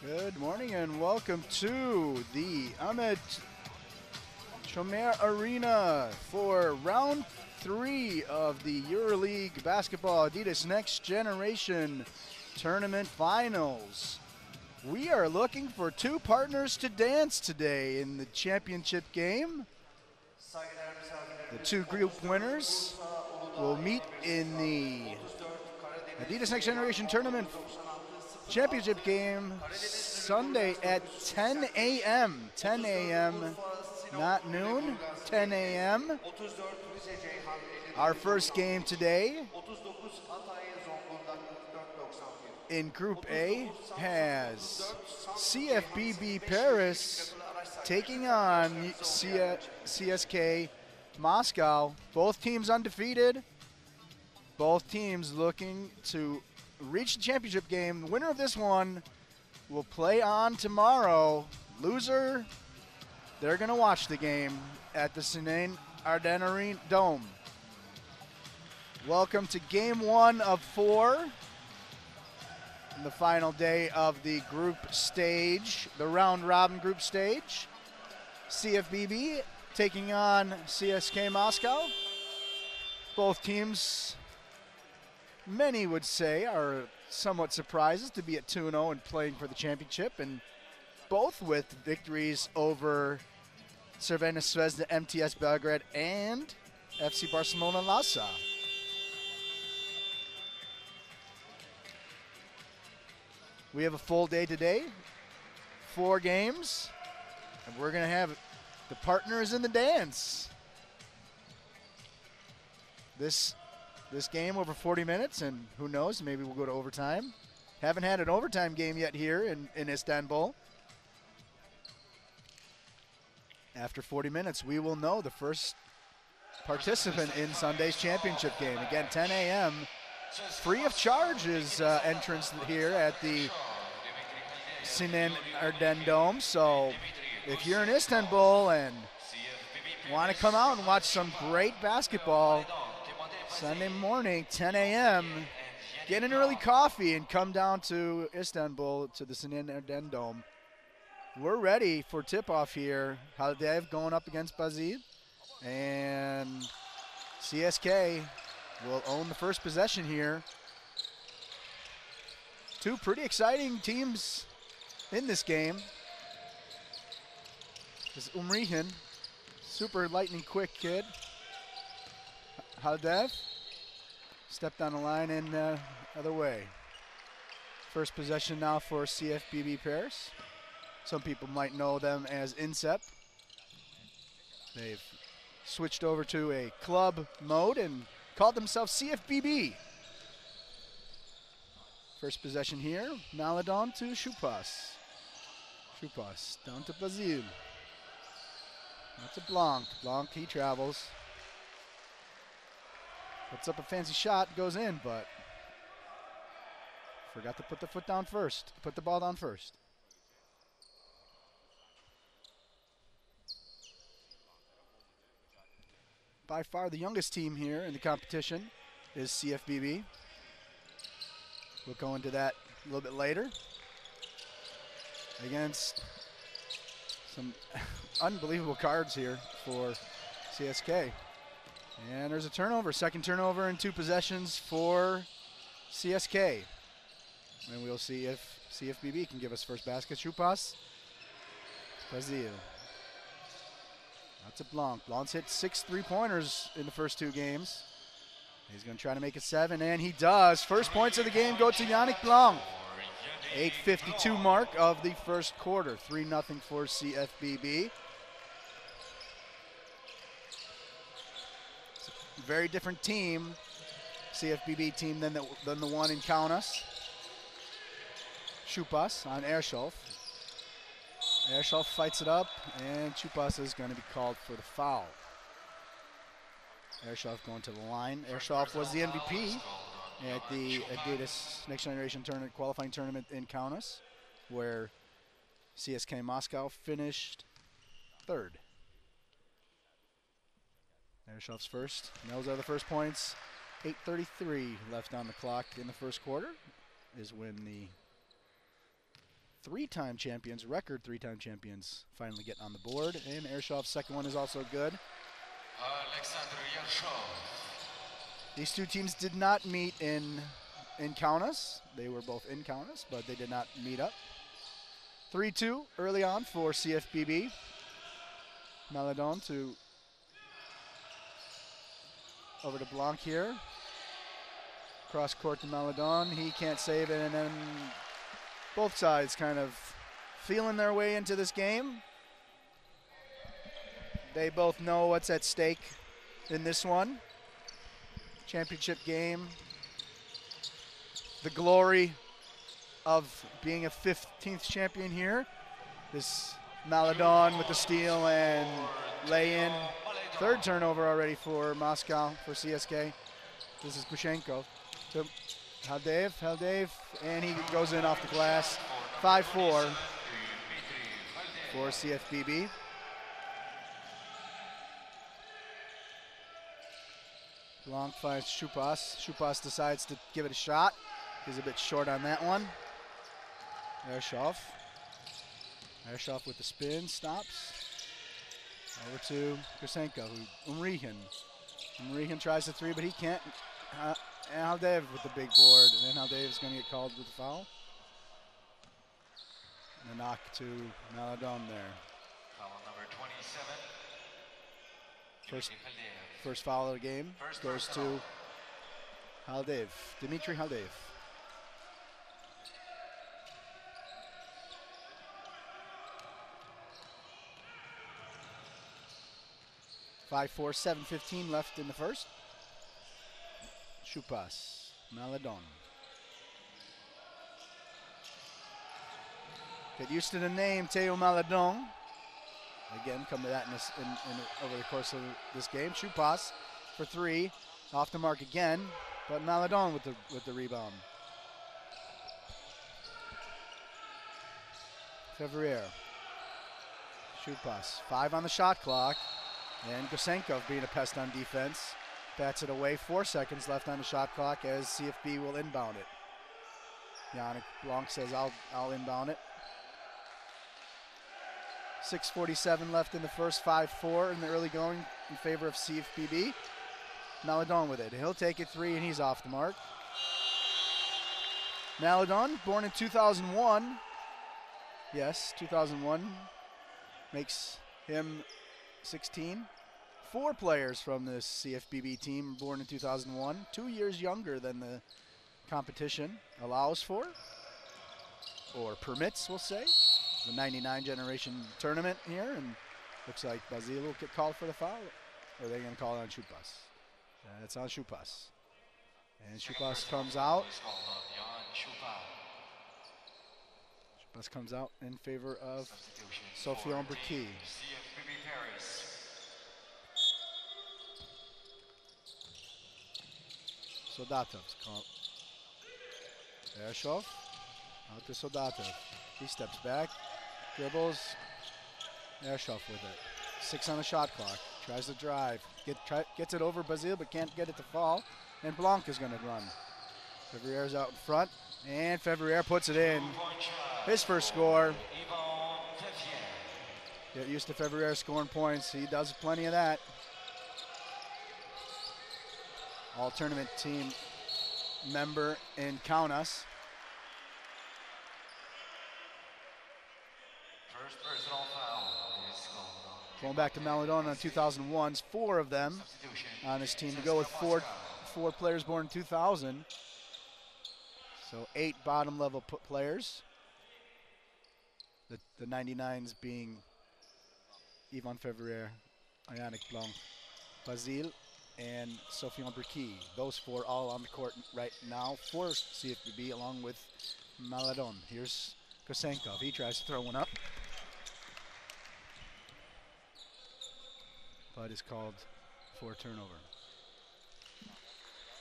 Good morning and welcome to the Ahmed Chomer Arena for round 3 of the Euroleague Basketball Adidas Next Generation Tournament Finals. We are looking for two partners to dance today in the championship game. The two group winners will meet in the Adidas Next Generation Tournament Championship game Sunday at 10 a.m. 10 a.m. Not noon, 10 a.m. Our first game today in Group A has CFBB Paris taking on CSKA Moscow. Both teams undefeated. Both teams looking to reach the championship game. The winner of this one will play on tomorrow. Loser, they're going to watch the game at the Seine Ardennes Dome. Welcome to game 1 of 4 in the final day of the group stage, the round robin group stage. CFBB taking on CSKA Moscow. Both teams, many would say, are somewhat surprises to be at 2-0 and playing for the championship, and both with victories over Crvena Zvezda, MTS Belgrade, and FC Barcelona Lhasa. We have a full day today, 4 games, and we're going to have the partners in the dance. This game over 40 minutes, and who knows, maybe we'll go to overtime. Haven't had an overtime game yet here in Istanbul. After 40 minutes, we will know the first participant in Sunday's championship game. Again, 10 a.m. Free of charge is entrance here at the Seine Ardennes Dome. So if you're in Istanbul and want to come out and watch some great basketball, Sunday morning, 10 a.m., get an early coffee and come down to Istanbul to the Seine Ardennes Dome. We're ready for tip-off here. Haldev going up against Bazil, and CSK will own the first possession here. Two pretty exciting teams in this game. This is Umrihin, super lightning quick kid. Haldev stepped on the line and other way. First possession now for CFBB Paris. Some people might know them as INSEP. They've switched over to a club mode and called themselves CFBB. First possession here, Maladon to Chupas. Chupas down to Bazil. That's a Blanc. Blanc, he travels. Puts up a fancy shot, goes in, but forgot to put the foot down first. Put the ball down first. By far the youngest team here in the competition is CFBB. We'll go into that a little bit later. Against some unbelievable cards here for CSK. And there's a turnover, second turnover in 2 possessions for CSK. And we'll see if CFBB can give us first basket. Chupas, Bazil. That's a Blanc. Blanc's hit 6 3-pointers in the first 2 games. He's going to try to make it 7, and he does. First points of the game go to Yannick Blanc. 8:52 mark of the first quarter. 3-0 for CFBB. Very different team, CFBB team than the one in Kaunas. Chupas on Ershoff. Ershoff fights it up, and Chupas is going to be called for the foul. Ershoff going to the line. Ershoff was the MVP at the Adidas Next Generation Tournament qualifying tournament in Kaunas, where CSKA Moscow finished 3rd. Ershoff's first. And those are the first points. 8:33 left on the clock in the first quarter is when the three-time champions, record three-time champions, finally getting on the board. And Ershov's second one is also good. These two teams did not meet in Kaunas. They were both in Kaunas, but they did not meet up. 3-2 early on for CFBB. Maladon to over to Blanc here. Cross court to Maladon. He can't save it, and then both sides kind of feeling their way into this game. They both know what's at stake in this one. Championship game. The glory of being a 15th champion here. This Maladon with the steal and lay-in. Third turnover already for Moscow, for CSKA. This is Gushenko to Haldev, and he goes in off the glass. 5-4 for CFBB. Blanc finds Shupas. Shupas decides to give it a shot. He's a bit short on that one. Ershov. Ershov with the spin, stops. Over to Gushenko, Umrihin. Umrihin tries the three, but he can't. And Haldev with the big board, and then Haldev is going to get called with a foul. And a knock to Maladon there. Foul number 27. First foul of the game goes to Haldev, Dmitry Haldev. Five, 4, 7:15 left in the first. Shupas, Maladon. Get used to the name, Teo Maladon. Again, come to that over the course of this game. Shupas for three, off the mark again, but Maladon with the rebound. Fevrier. Shupas, 5 on the shot clock. And Gushenko being a pest on defense. Bats it away, 4 seconds left on the shot clock as CFB will inbound it. Yannick Blanc says, I'll inbound it. 6:47 left in the first, 5-4 in the early going in favor of CFBB. Maladon with it. He'll take it 3, and he's off the mark. Maladon, born in 2001. Yes, 2001 makes him 16. 4 players from this CFBB team born in 2001, 2 years younger than the competition allows for, or permits, we'll say. The 99 generation tournament here, and looks like Basile will get called for the foul. Or are they going to call it on Shupas? It's on Shupas. And Shupas comes out. Shupas comes out in favor of Sofian Briki. Soldatov's called. Ershov out to Soldatov. He steps back, dribbles. Ershov with it. 6 on the shot clock. Tries to drive. Gets it over Basile, but can't get it to fall. And Blanc is going to run. Fevrier's out in front, and Fevrier puts it in. His first score. Get used to Fevrier scoring points. He does plenty of that. All-tournament team member in Kaunas. First personal foul is called on. Going back to Maladon on 2001's, 4 of them on this team to go with four players born in 2000. So 8 bottom level players. The 99s being Ivan Fevrier, Yannick Blanc, Basile, and Sofian Briki. Those 4 all on the court right now for CFBB along with Maladon. Here's Kosenkov. He tries to throw one up, but is called for a turnover.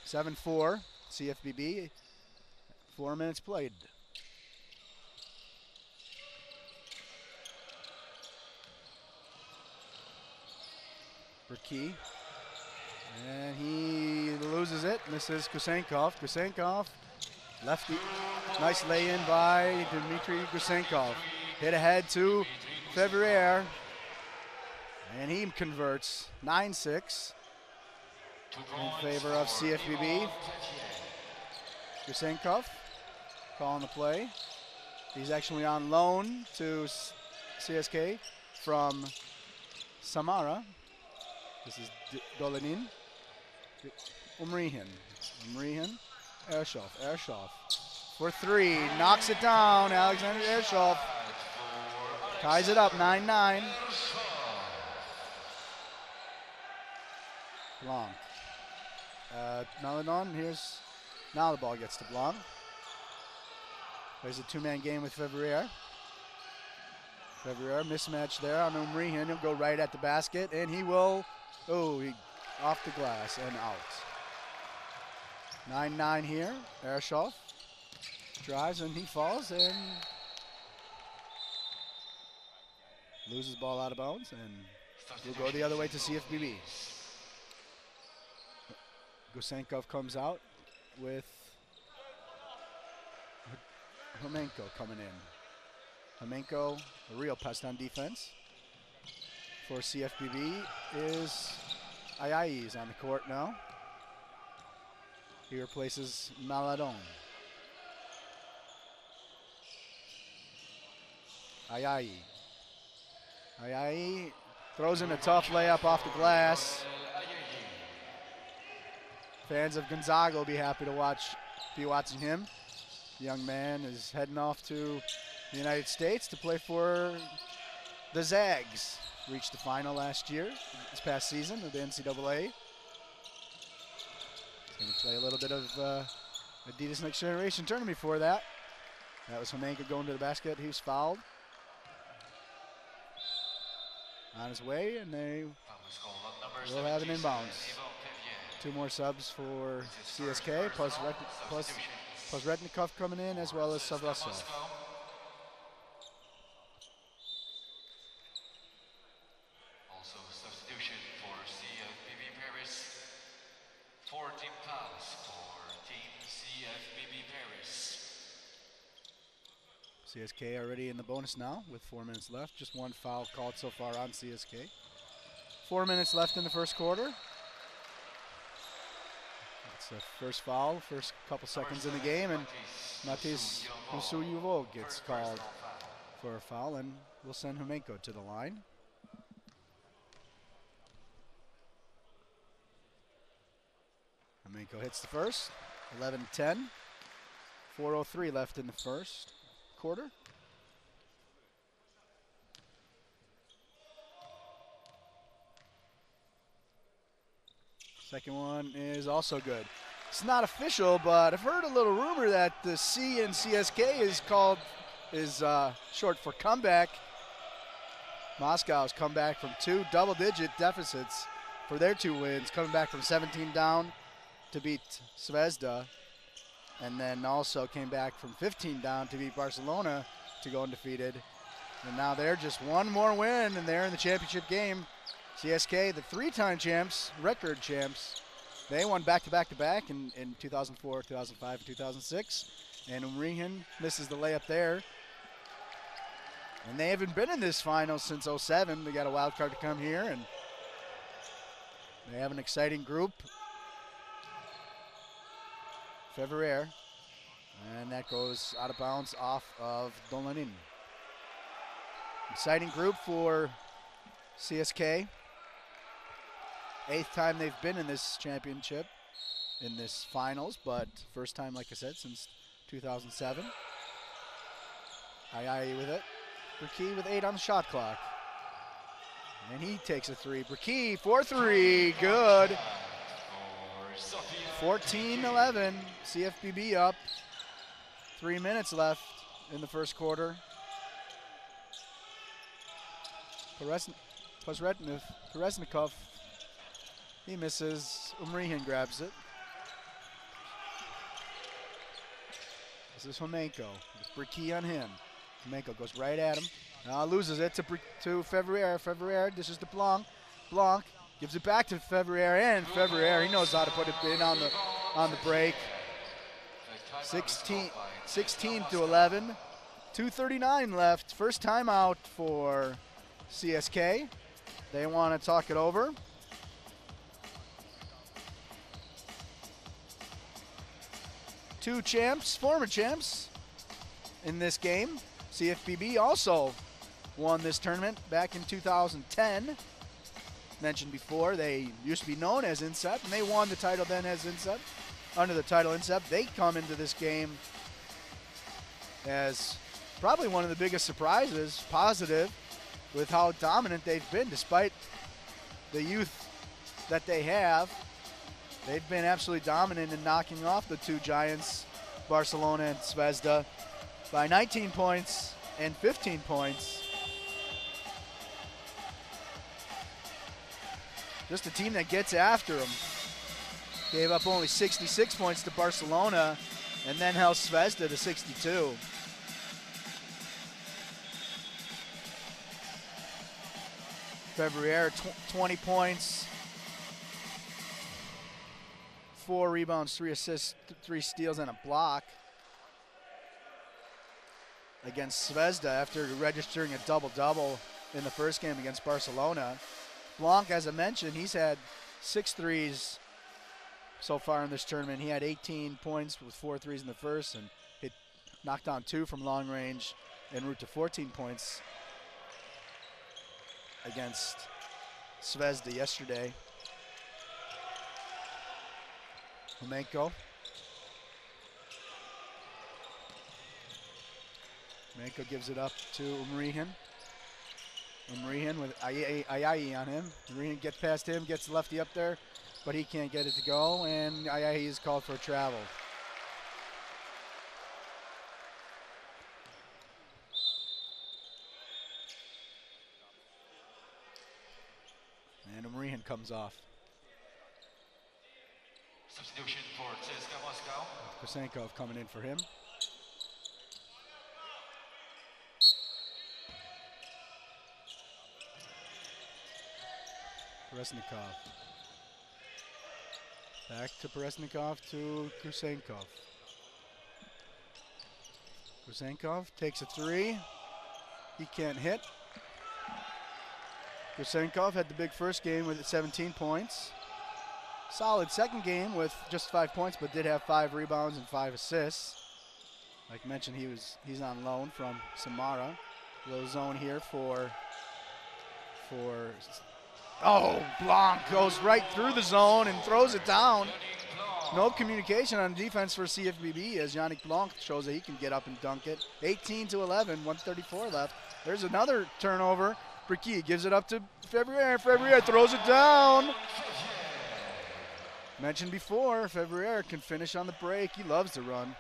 7-4 CFBB. 4 minutes played. Briki. And he loses it. Misses Kosenkov. Kosenkov, lefty. Nice lay-in by Dmitry Gusenkov. Hit ahead to Fevrier. And he converts 9-6 in favor of CFBB. Gusenkov calling the play. He's actually on loan to CSKA from Samara. This is Dolanin. Umrihin, Ershov for three, knocks it down. Alexander Ershov ties it up, 9-9. Blanc. Now the ball gets to Blanc. There's a two-man game with Fevrier. Fevrier, mismatch there on Umrihin. He'll go right at the basket, and he will, off the glass and out. 9-9 here. Ershov drives and he falls and loses ball out of bounds, and will go the other way to CFBB. Gusenkov comes out with Homenko coming in. Homenko, a real pest on defense. For CFBB is Ayayi is on the court now. He replaces Maladon. Ayayi throws in a tough layup off the glass. Fans of Gonzaga will be happy to be watching him. The young man is heading off to the United States to play for the Zags. Reached the final last year, this past season of the NCAA. He's going to play a little bit of Adidas Next Generation tournament before that. That was Homenka going to the basket. He was fouled. On his way, and they will have an inbounds. Two more subs for CSK, plus Retnikov coming in, as well as Savrasov. Also substitution for CFBB Paris. 14 fouls for Team CFBB Paris. CSK already in the bonus now with 4 minutes left. Just one foul called so far on CSK. 4 minutes left in the first quarter. That's the first foul, first couple seconds in the game, and Matis Musuyuvo gets called for a foul, and we'll send Homenko to the line. Homenko hits the first, 11-10. 4:03 left in the first quarter. Second one is also good. It's not official, but I've heard a little rumor that the C in CSK is short for comeback. Moscow's come back from two double-digit deficits for their 2 wins, coming back from 17 down to beat Zvezda, and then also came back from 15 down to beat Barcelona to go undefeated. And now they're just one more win, and they're in the championship game. CSK, the 3-time champs, record champs, they won back-to-back-to-back in 2004, 2005, and 2006. And Umrihin misses the layup there. And they haven't been in this final since 07. They got a wild card to come here, and they have an exciting group. Fevrier, and that goes out of bounds off of Dolanin. Exciting group for CSK. 8th time they've been in this championship, in this finals, but first time, like I said, since 2007. Ayayi with it. Burki with 8 on the shot clock. And he takes a 3. Burki for 3, good. 14-11, CFBB up. 3 minutes left in the first quarter. Paresnikov, he misses. Umrihin grabs it. This is Homenko with Burki on him. Homenko goes right at him. Loses it to Fevrier. Fevrier dishes to Blanc. Blanc gives it back to Fevrier, and Fevrier, he knows how to put it in on the break. 16 16-11. 2:39 left. First timeout for CSK. They want to talk it over. Two champs, former champs in this game. CFBB also won this tournament back in 2010. Mentioned before, they used to be known as INSEP, and they won the title then as INSEP. Under the title INSEP, they come into this game as probably one of the biggest surprises, positive, with how dominant they've been despite the youth that they have. They've been absolutely dominant in knocking off the two giants, Barcelona and Zvezda, by 19 points and 15 points. Just a team that gets after them. Gave up only 66 points to Barcelona and then held Zvezda to 62. February, 20 points, 4 rebounds, 3 assists, 3 steals, and a block against Zvezda after registering a double-double in the first game against Barcelona. Blanc, as I mentioned, he's had 6 threes so far in this tournament. He had 18 points with 4 threes in the first and knocked down 2 from long range en route to 14 points against Zvezda yesterday. Homenko. Homenko gives it up to Umrihan. Umrihan with Ayayi on him. Umrihan gets past him, gets the lefty up there, but he can't get it to go, and Ayayi is called for a travel. And Umrihan comes off. Substitution for CSKA Moscow. Kosenkov coming in for him. Peresnikov. Back to Peresnikov to Kosenkov. Kosenkov takes a 3. He can't hit. Kosenkov had the big first game with 17 points. Solid second game with just 5 points, but did have 5 rebounds and 5 assists. Like mentioned, he's on loan from Samara. Low zone here for oh, Blanc goes right through the zone and throws it down. No communication on defense for CFBB as Yannick Blanc shows that he can get up and dunk it. 18-11, 1:34 left. There's another turnover. Bricky gives it up to February. February throws it down. Mentioned before, February can finish on the break. He loves to run.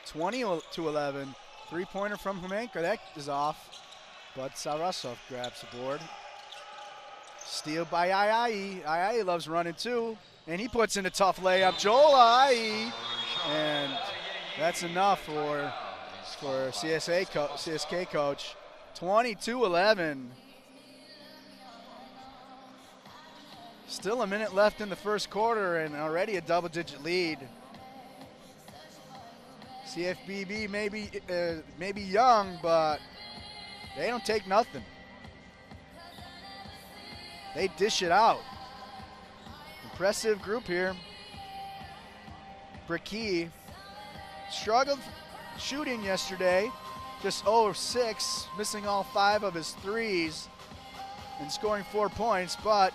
20-11. 3-pointer from Homenko. That is off, but Sarasov grabs the board. Steal by Ayayi. Ayayi loves running too, and he puts in a tough layup. Joel Ayayi, and that's enough for CSK coach. 22-11. Still a minute left in the first quarter and already a double-digit lead. CFBB may be young, but they don't take nothing. They dish it out. Impressive group here. Bricky struggled shooting yesterday, just 0 of 6, missing all 5 of his threes and scoring 4 points, but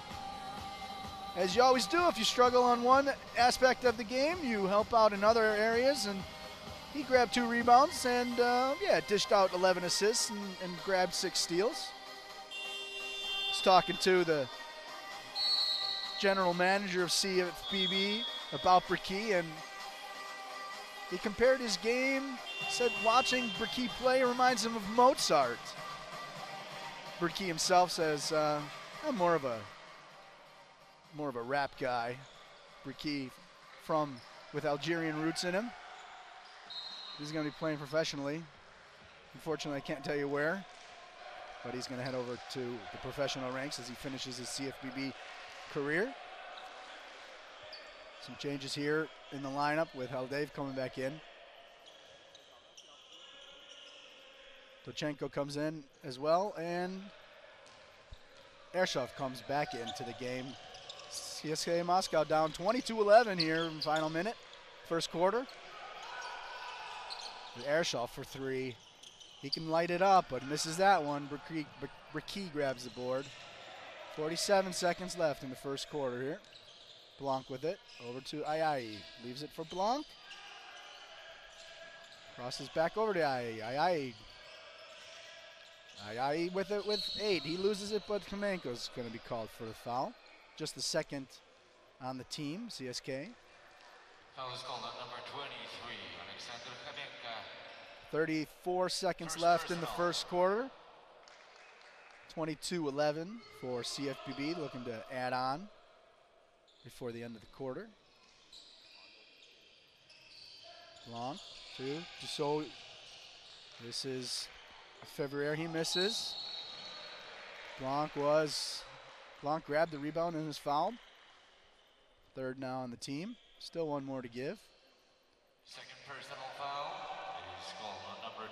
as you always do, if you struggle on one aspect of the game, you help out in other areas, and he grabbed 2 rebounds and, dished out 11 assists and grabbed 6 steals. I was talking to the general manager of CFBB about Bricky, and he compared his game, said watching Bricky play reminds him of Mozart. Bricky himself says, I'm more of a rap guy. Bricky with Algerian roots in him. He's going to be playing professionally. Unfortunately, I can't tell you where, but he's going to head over to the professional ranks as he finishes his CFBB career. Some changes here in the lineup with Haldev coming back in. Tochenko comes in as well, and Ershov comes back into the game. CSKA Moscow down 22-11 here in the final minute, first quarter. Ershov for three. He can light it up, but misses that one. Bricky grabs the board. 47 seconds left in the first quarter here. Blanc with it, over to Ayayi. Leaves it for Blanc. Crosses back over to Ayayi. Ayayi with it with 8. He loses it, but Kamenko's going to be called for the foul. Just the second on the team, CSK. Foul is called on number 23, Alexander Kamenka. 34 seconds left in the first quarter. 22-11 for CFBB, looking to add on before the end of the quarter. Blanc to Dussault. This is February, he misses. Blanc grabbed the rebound and is fouled. Third now on the team. Still one more to give. Second personal foul is called on number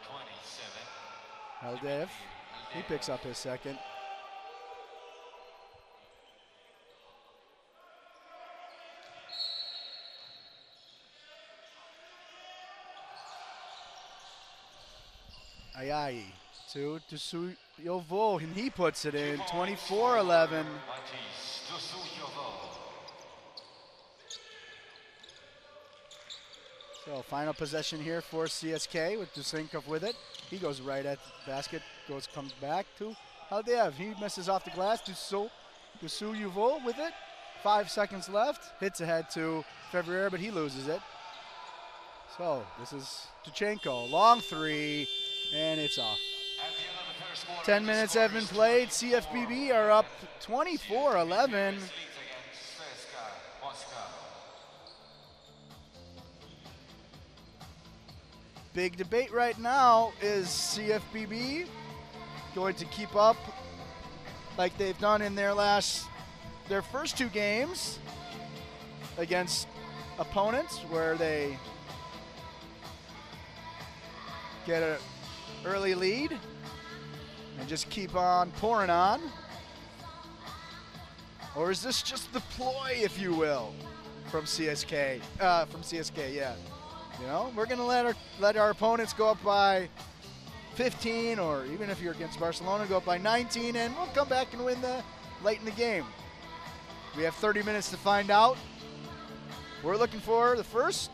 27. Haldev, he picks up his second. Ayayi to Dusuyovo, and he puts it in, 24-11. So final possession here for CSK with Dusenkov with it. He goes right at the basket, comes back to Haldev. He misses off the glass. Dusuyovo with it. 5 seconds left. Hits ahead to February, but he loses it. So this is Tochenko, long three, and it's off. 10 minutes have been played. CFBB are up 24-11. Big debate right now, is CFBB going to keep up like they've done in their first 2 games against opponents where they get an early lead and just keep on pouring on? Or is this just the ploy, if you will, from CSK? Yeah. You know, we're going to let our opponents go up by 15, or even if you're against Barcelona, go up by 19, and we'll come back and win late in the game. We have 30 minutes to find out. We're looking for the first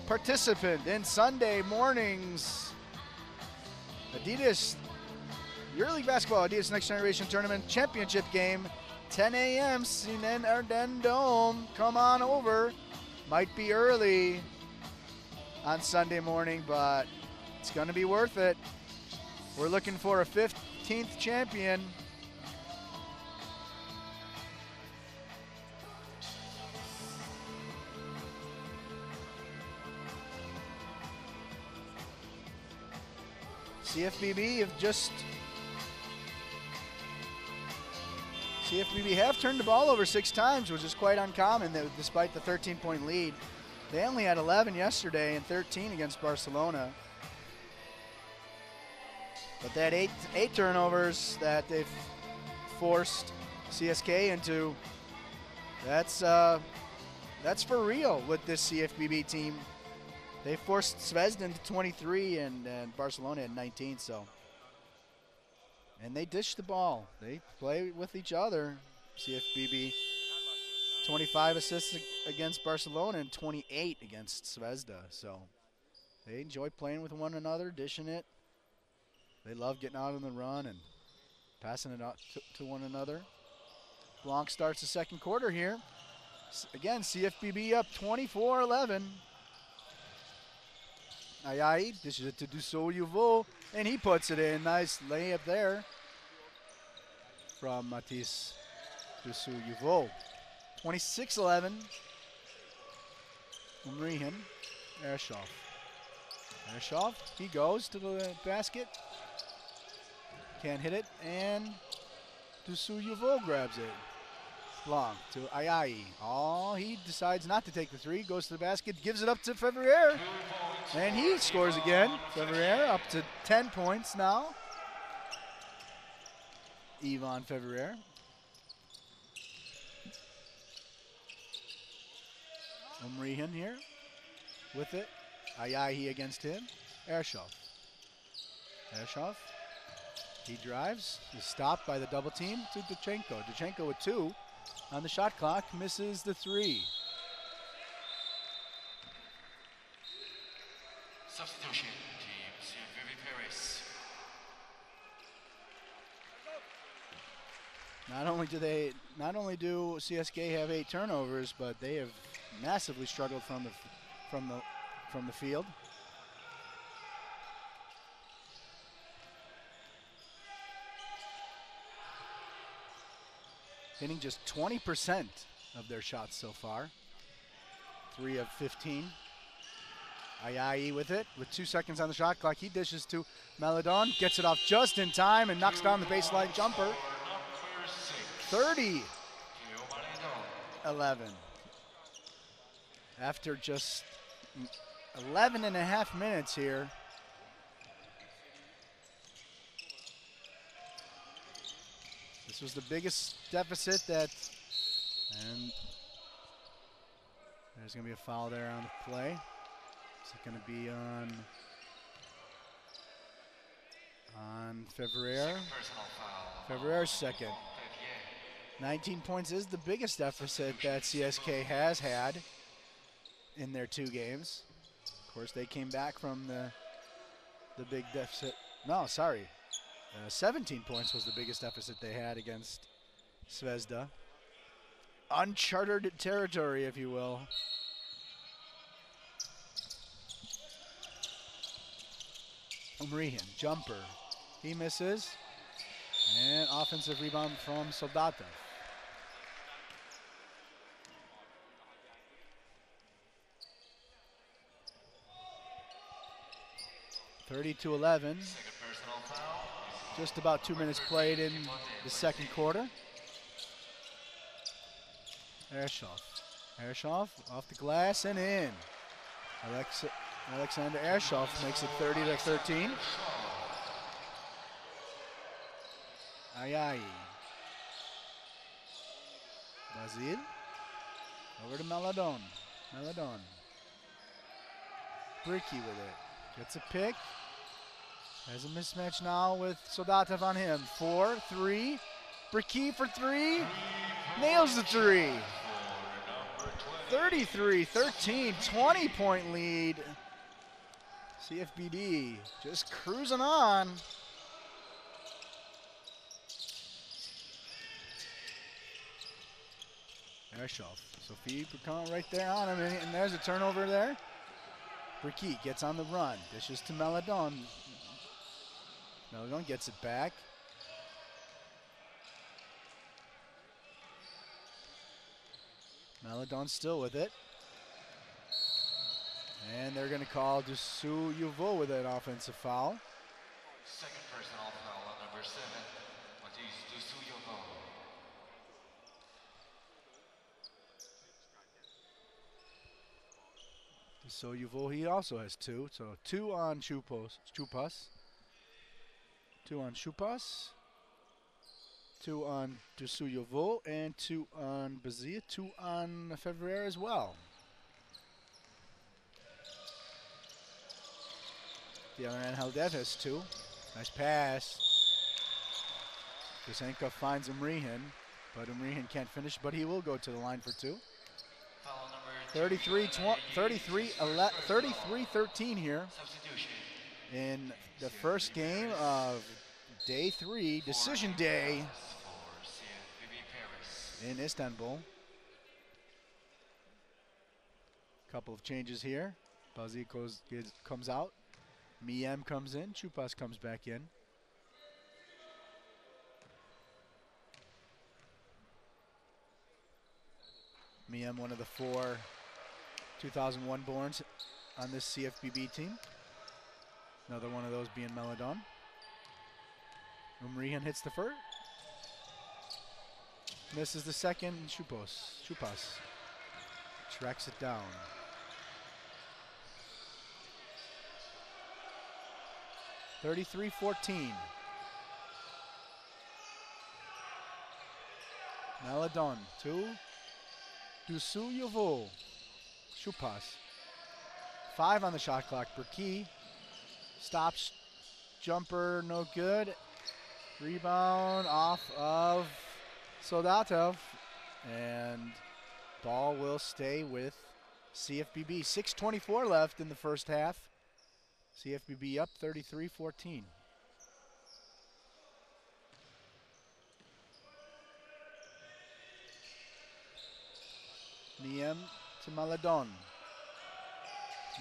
participant in Sunday morning's Adidas Euroleague Basketball Adidas Next Generation Tournament Championship game. 10 a.m. Sinen Ardennes Dome. Come on over. Might be early on Sunday morning, but it's going to be worth it. We're looking for a 15th champion. CFBB have turned the ball over 6 times, which is quite uncommon despite the 13-point lead. They only had 11 yesterday and 13 against Barcelona. But that eight turnovers that they've forced CSK into, that's for real with this CFBB team. They forced Zvezda into 23 and Barcelona at 19, so. And they dish the ball. They play with each other, CFBB. 25 assists against Barcelona and 28 against Zvezda. So they enjoy playing with one another, dishing it. They love getting out on the run and passing it out to one another. Blanc starts the second quarter here. Again, CFBB up 24-11. Ayayi dishes it to Dusoyuvo, and he puts it in. Nice layup there from Matisse Dusoyuvo. 26-11. Umrihan, Ershov, he goes to the basket. Can't hit it, and Dusoyuvo grabs it. Long to Ayayi. Oh, he decides not to take the three, goes to the basket, gives it up to Fevrier, and he scores again. Fevrier up to 10 points now. Yvonne Fevrier. Umrihan here with it. Ayayi against him. Ershoff. Ershoff. He drives. Is stopped by the double team to Duchenko. Duchenko with 2 on the shot clock. Misses the 3. Substitution, team CFBB Paris. Not only do CSKA have 8 turnovers, but they have massively struggled from the field. Hitting just 20% of their shots so far. 3 of 15. Ayayi with it, with 2 seconds on the shot clock. He dishes to Maladon, gets it off just in time and knocks down the baseline jumper. 30-11. After just 11 and a half minutes here. This was the biggest deficit and there's going to be a foul there on the play. Is it going to be on Fevrier? Fevrier's second. 19 points is the biggest deficit that CSK has had in their 2 games. Of course, they came back from the big deficit. No, sorry. 17 points was the biggest deficit they had against Zvezda. Uncharted territory, if you will. Umrihan, jumper. He misses. And offensive rebound from Soldatov. (30-11). Just about 2 minutes played in the second quarter. Ershoff off the glass and in. Alexander Ershoff makes it 30-13. Ayayi. Basil. Over to Maladon. Bricky with it. Gets a pick. Has a mismatch now with Soldatov on him. 4-3. Bricky for 3. Nails the 3. 33-13. 20-point lead. CFBB just cruising on. Ershoff. Sophie Picon right there on him, and there's a turnover there. Bricky gets on the run. Dishes to Maladon. Maladon gets it back. Maladon still with it. And they're going to call Dusu Yuvo with an offensive foul. Second personal foul on number 7, Matisse Dusu Yuvo. So Yuvo, he also has 2. So 2 on Chupas. 2 on Chupas. 2 on Dusu Yuvo. And 2 on Bazia. 2 on Fevrier as well. The other end, Haldev has 2. Nice pass. Dusenko finds Umrihan, but Umrihan can't finish, but he will go to the line for 2. 33-13 here in the first game of day 3, decision day in Istanbul. Couple of changes here. Bazi comes out. Miem comes in. Chupas comes back in. Miem, one of the 4 2001 borns on this CFBB team. Another one of those being Maladon. Umrihan hits the first. Misses the second. Chupas tracks it down. (33-14). Maladon to Dusuyovo. Chupas. 5 on the shot clock. Berkey stops. Jumper, no good. Rebound off of Soldatov. And ball will stay with CFBB. 6:24 left in the first half. CFBB up 33-14. Miem to Maladon.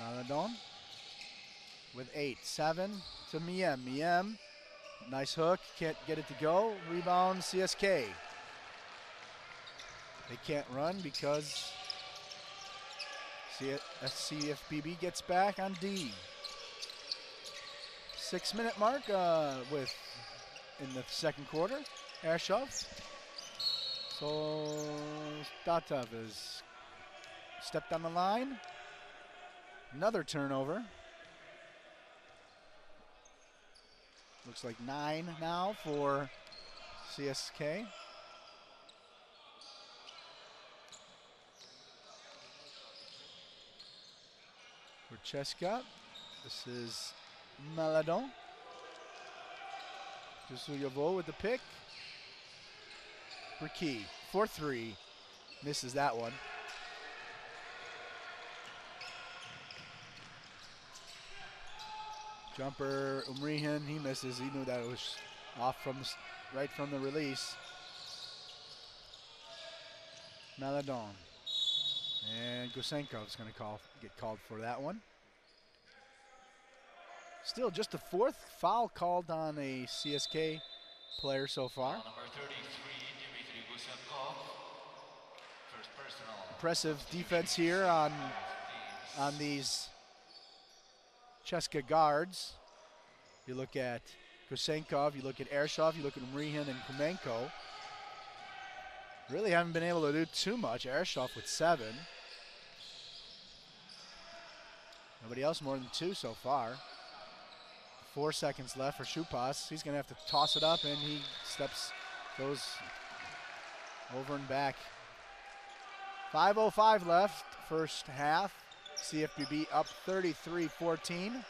Maladon with 8. 7 to Miem. Miem, nice hook, can't get it to go. Rebound CSK. They can't run because CFBB gets back on D. 6-minute mark in the second quarter. Air shove. So Statov is stepped on the line. Another turnover. Looks like 9 now for CSK. For Cheska, this is Maladon. Dusuyovo with the pick. Berkey, 4-3, misses that one. Jumper, Umrihan, he misses. He knew that it was off from right from the release. Maladon. And Gusenkov's going to get called for that one. Still just the 4th foul called on a CSK player so far. Number 33, Dmitry Gusenkov. First personal. Impressive defense here on these Cheska guards. You look at Gusenkov, you look at Ershov, you look at Umrihan and Kumenko. Really haven't been able to do too much. Ershov with 7. Nobody else more than 2 so far. 4 seconds left for Chupas. He's going to have to toss it up, and he goes over and back. 5:05 left, first half. CFBB up 33-14.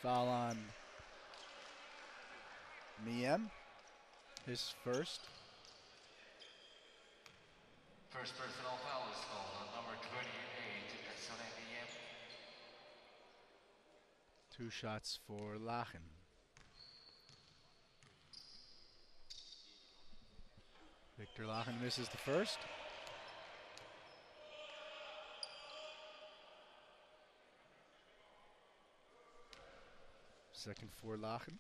Foul on Miem, his first. First personal foul is called on number 28, Miem. 2 shots for Lachen. Victor Lachen misses the first. Second for Lachen.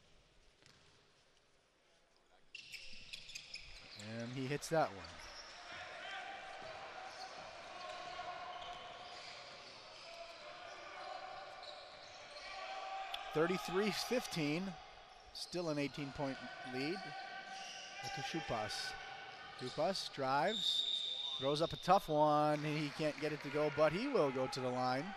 And he hits that one. (33-15), still an 18-point lead. To Chupas. Chupas drives, throws up a tough one. He can't get it to go, but he will go to the line.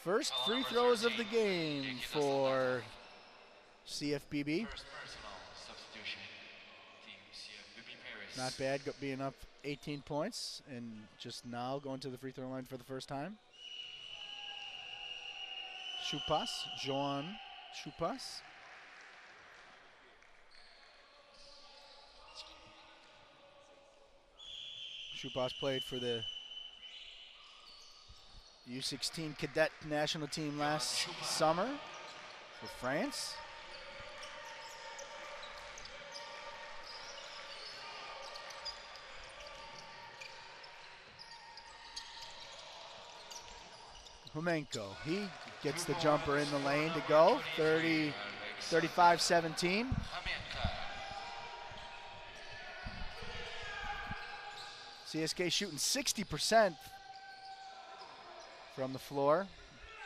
First free throws of the game for CFBB. First personal substitution. Team CFBB Paris. Not bad, being up 18 points and just now going to the free throw line for the first time. Chupas, Joan Chupas. Chupas played for the U16 cadet national team last summer for France. Humenko, he gets the jumper in the lane to go. 35-17. CSKA shooting 60% from the floor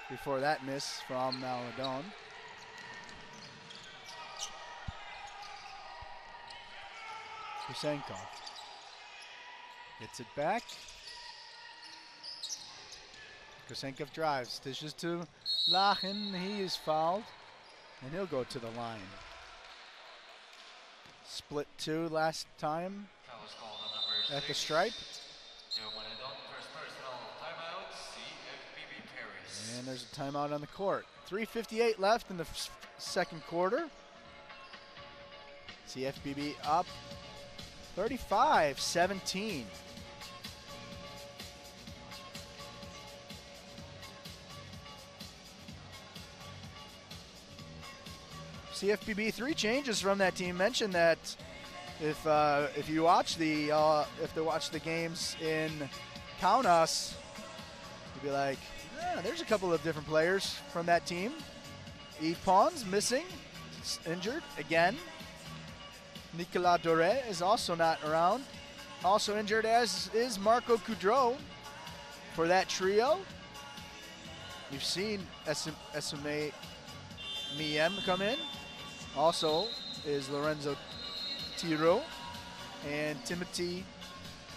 before that miss from Maladon. Kusenkov gets it back. Kusenkov drives, dishes to Lachen. He is fouled, and he'll go to the line. Split 2 last time at the stripe. And there's a timeout on the court. 3:58 left in the second quarter. CFBB up 35-17. CFBB 3 changes from that team. Mentioned that if you watch the games in Kaunas, you'd be like, yeah, there's a couple of different players from that team. Yves Pons missing, injured again. Nicolas Doré is also not around. Also injured, as is Marco Coudreau for that trio. You've seen Esme Miem come in. Also is Lorenzo Tiro and Timothy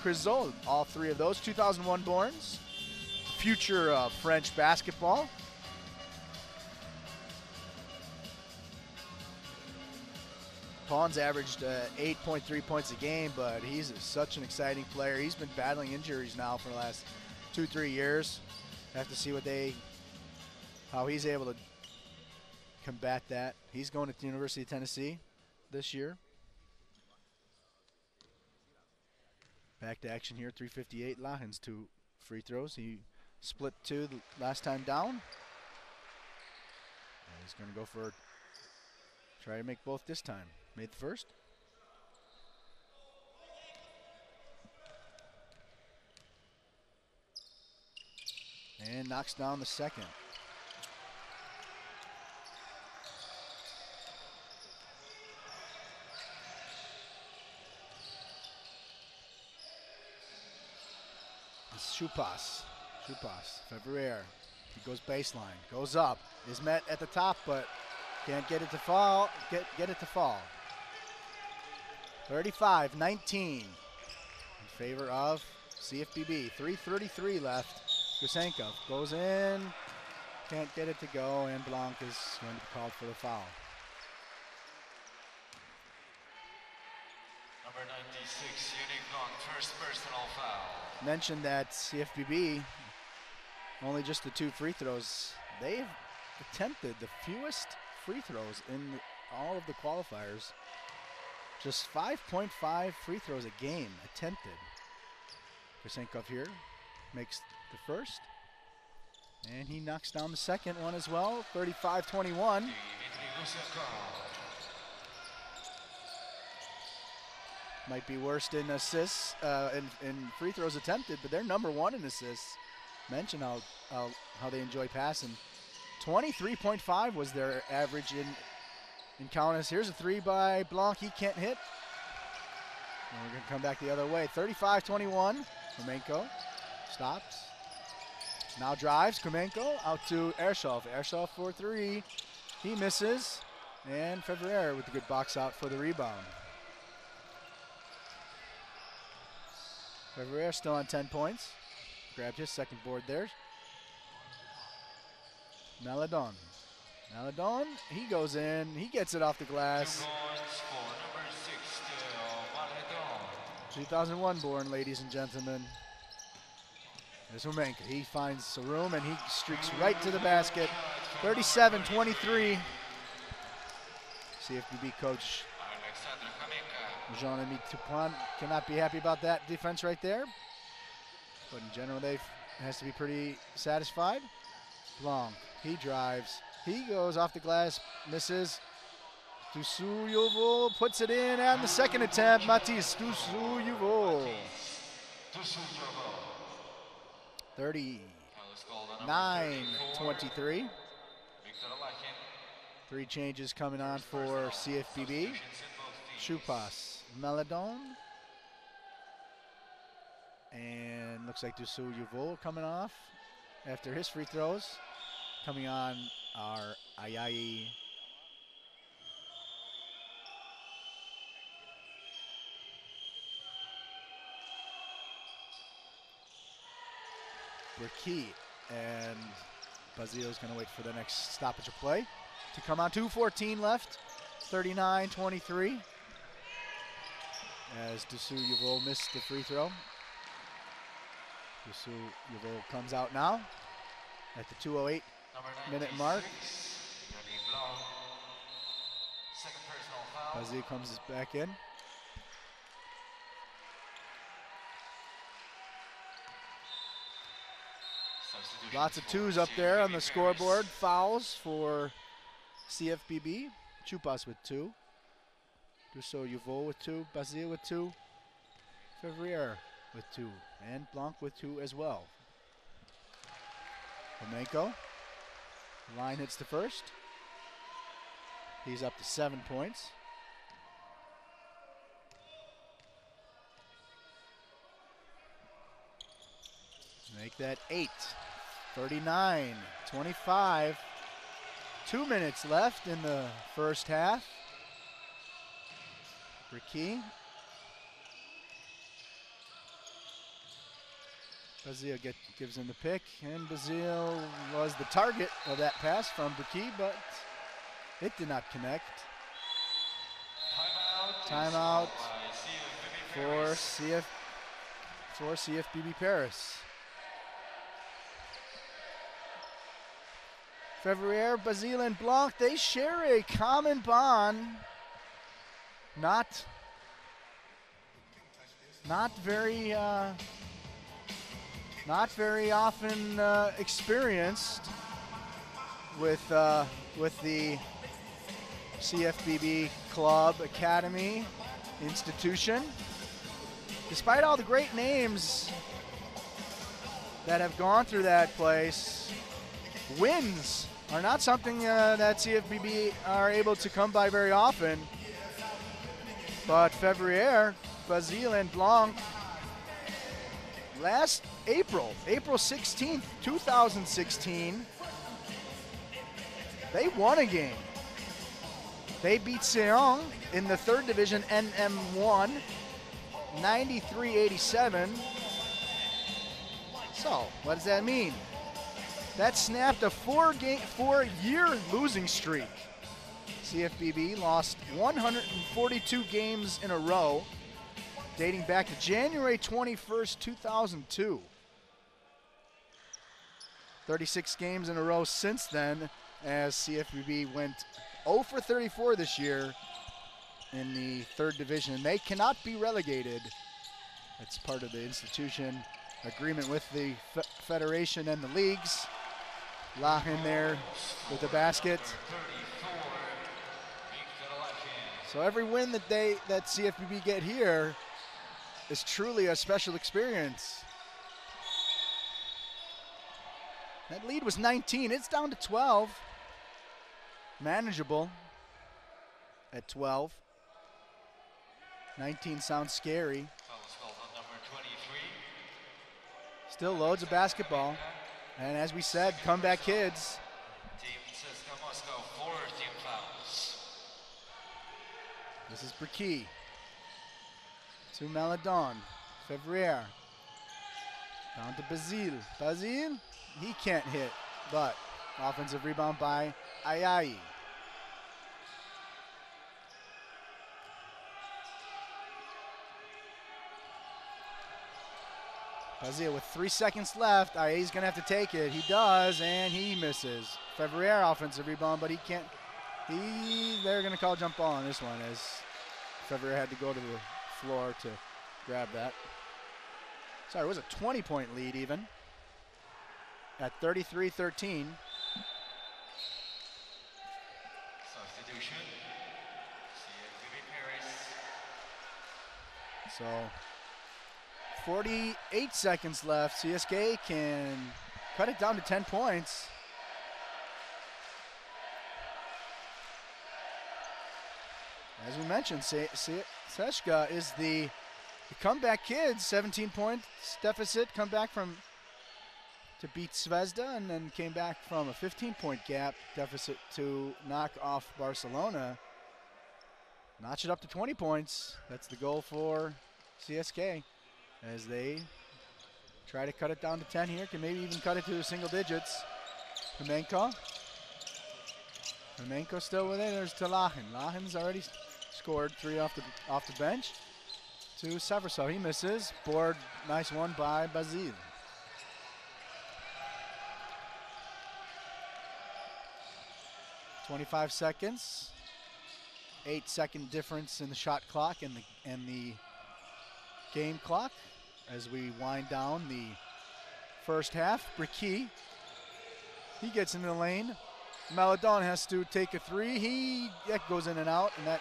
Crisol. All three of those 2001 borns. Future of French basketball. Pons averaged 8.3 points a game, but he's such an exciting player. He's been battling injuries now for the last 2-3 years. Have to see how he's able to combat that. He's going to the University of Tennessee this year. Back to action here, 3:58. Lachens 2 free throws. He split 2 the last time down. And he's going to go for, try to make both this time. Made the first. And knocks down the second. Chupas, February. He goes baseline, goes up, is met at the top, but can't get it to fall. Get it to fall. 35-19 in favor of CFBB. 3:33 left. Kusenkov goes in, can't get it to go, and Blanc is going to be called for the foul. Number 96, Unique Blanc, first personal foul. Mentioned that CFBB, only just the 2 free throws. They've attempted the fewest free throws in all of the qualifiers. Just 5.5 free throws a game attempted. Kusenkov here makes the first, and he knocks down the second one as well. 35-21. Might be worst in assists, in free throws attempted, but they're number 1 in assists. Mention how they enjoy passing. 23.5 was their average in Kaunas. Here's a 3 by Blanc. He can't hit. And we're going to come back the other way. 35-21. Kremenko stops. Now drives. Kremenko out to Ershoff. Ershoff for 3. He misses. And February with a good box out for the rebound. February still on 10 points. Grabbed his second board there. Maladon, he goes in, he gets it off the glass. 2001 born, ladies and gentlemen. There's Kremenko. He finds a room and he streaks right to the basket. 37-23. CFBB coach Jean-Ami Toupin cannot be happy about that defense right there. But in general, they has to be pretty satisfied. Blanc, he drives. He goes off the glass, misses. Dusuyovo puts it in, and the second attempt, Matis Dusuyovo. 39-23. 3 changes coming on for CFBB. Chupas, Maladon, And looks like Dusu Yuvol coming off after his free throws. Coming on are Ayayi, Burki, and Bazil's going to wait for the next stoppage of play to come on. 2:14 left, 39-23. As Dusu Yuvol missed the free throw. Dusu Yuvol comes out now at the 2:08 minute mark. Bazil comes back in. Lots of twos up there on the scoreboard. Fouls for CFBB. Chupas with 2. Dusu Yuvol with 2. Bazil with 2. Fevrier with 2. And Blanc with 2 as well. Flamenco. Line hits the first. He's up to 7 points. Make that 8. 39-25. 2 minutes left in the first half. Ricky. Bazil gives him the pick, and Bazil was the target of that pass from Burki, but it did not connect. Timeout for CFBB Paris. Fevrier, Bazil, and Blanc, they share a common bond. Not very often experienced with the CFBB club, academy, institution. Despite all the great names that have gone through that place, wins are not something that CFBB are able to come by very often. But Fevrier, Bazil, and Blanc, last April 16th, 2016, they won a game. They beat Seong in the 3rd division NM1, 93-87. So, what does that mean? That snapped a 4-year losing streak. CFBB lost 142 games in a row, dating back to January 21st, 2002. 36 games in a row since then, as CFBB went 0 for 34 this year in the 3rd division. They cannot be relegated. It's part of the institution agreement with the federation and the leagues. Lock in there with the basket. So every win that CFBB get here is truly a special experience. That lead was 19. It's down to 12. Manageable at 12. 19 sounds scary. Still loads of basketball. And as we said, comeback kids. Team CSKA Moscow, 4 team fouls. This is Burki. To Maladon. Fevrier. Down to Bazil. Bazil, he can't hit, but offensive rebound by Ayayi. Bazil with 3 seconds left. Ayayi's gonna have to take it. He does, and he misses. Fevrier offensive rebound, but he can't. They're gonna call jump ball on this one, as Fevrier had to go to the floor to grab that. Sorry, it was a 20-point lead even at 33-13. Substitution. CFBB Paris. So 48 seconds left. CSKA can cut it down to 10 points. As we mentioned, CSKA is the the comeback kids, 17 points deficit, come back from to beat Zvezda, and then came back from a 15-point gap deficit to knock off Barcelona. Notch it up to 20 points. That's the goal for CSKA as they try to cut it down to 10 here. Can maybe even cut it to single digits. Hermenko still with it. There's to Lachen. Lachen's already scored 3 off the bench. To Seversov, he misses. Board, nice one by Basile. .25 seconds. 8-second difference in the shot clock and the game clock as we wind down the first half. Bricky, he gets in the lane. Maladon has to take a 3. That goes in and out, and that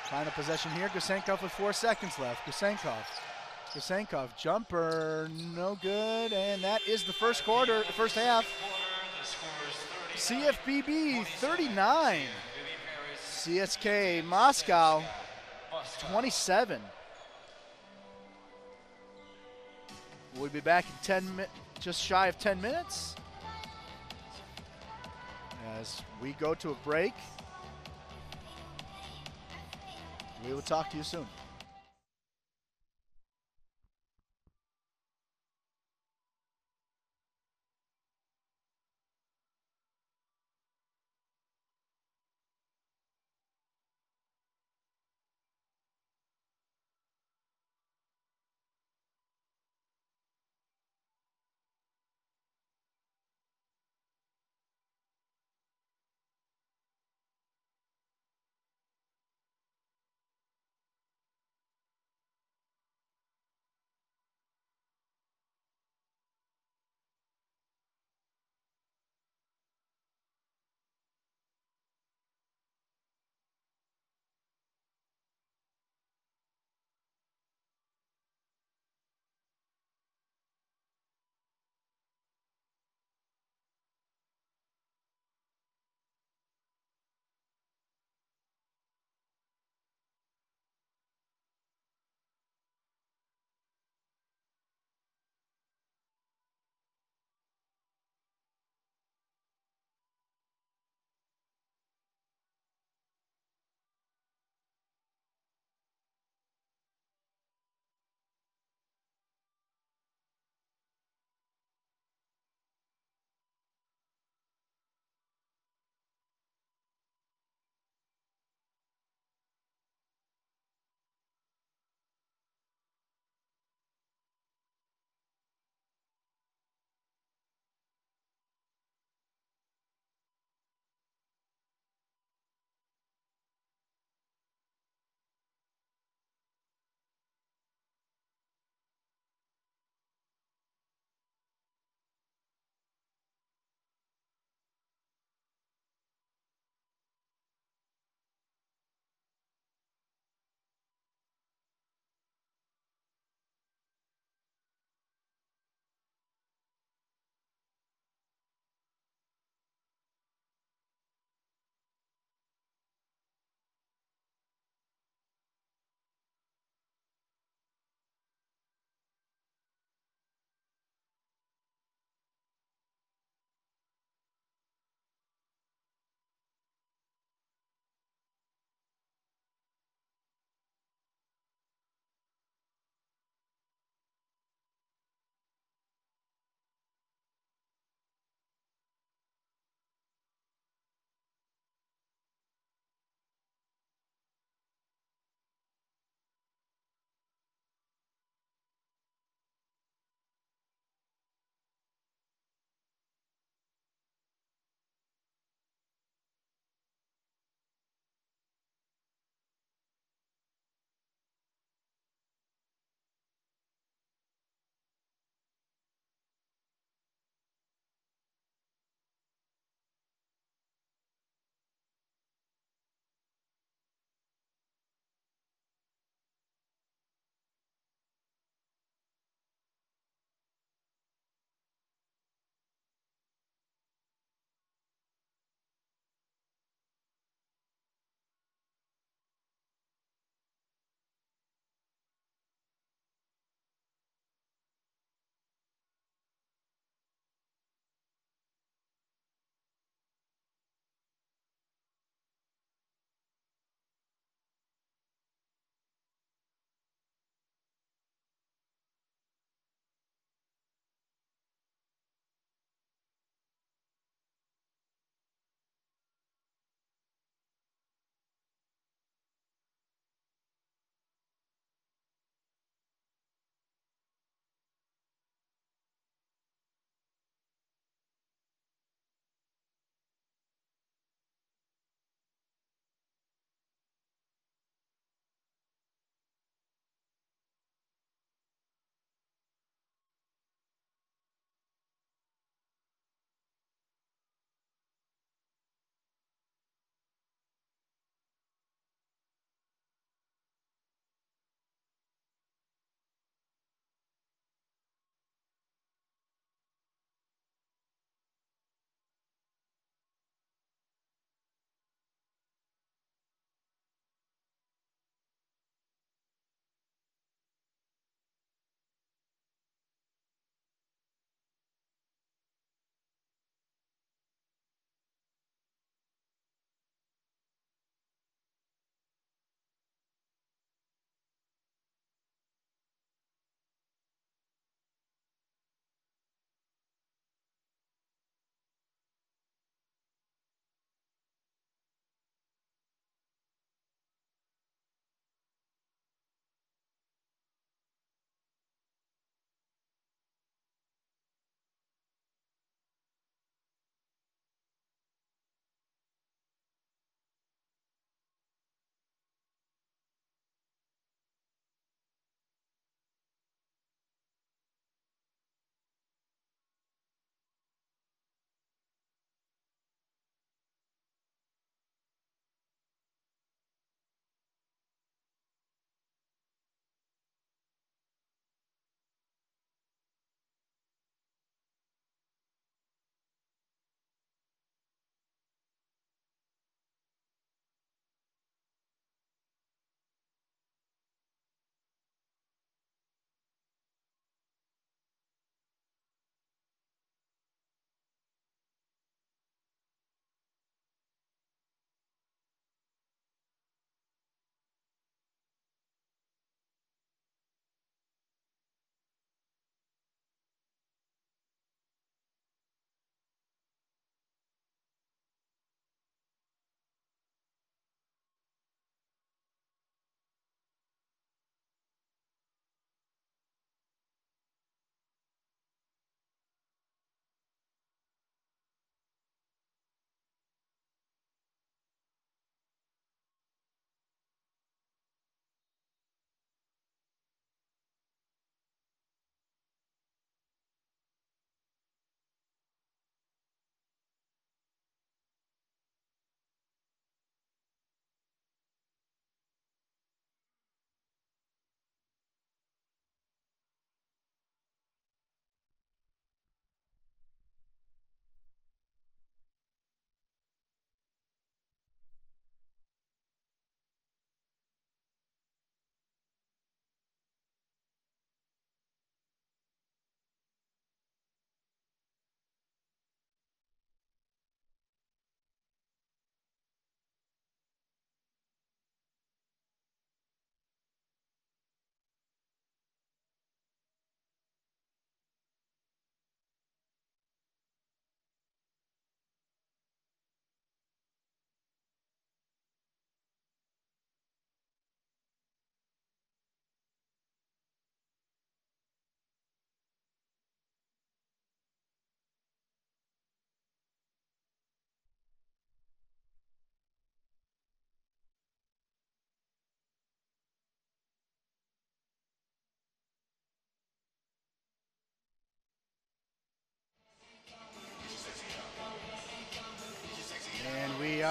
final possession here. Gusenkov with 4 seconds left. Gusenkov jumper, no good, and that is the first quarter, the first half. CFBB 39. CSKA Moscow 27. We'll be back in just shy of 10 minutes as we go to a break. We will talk to you soon.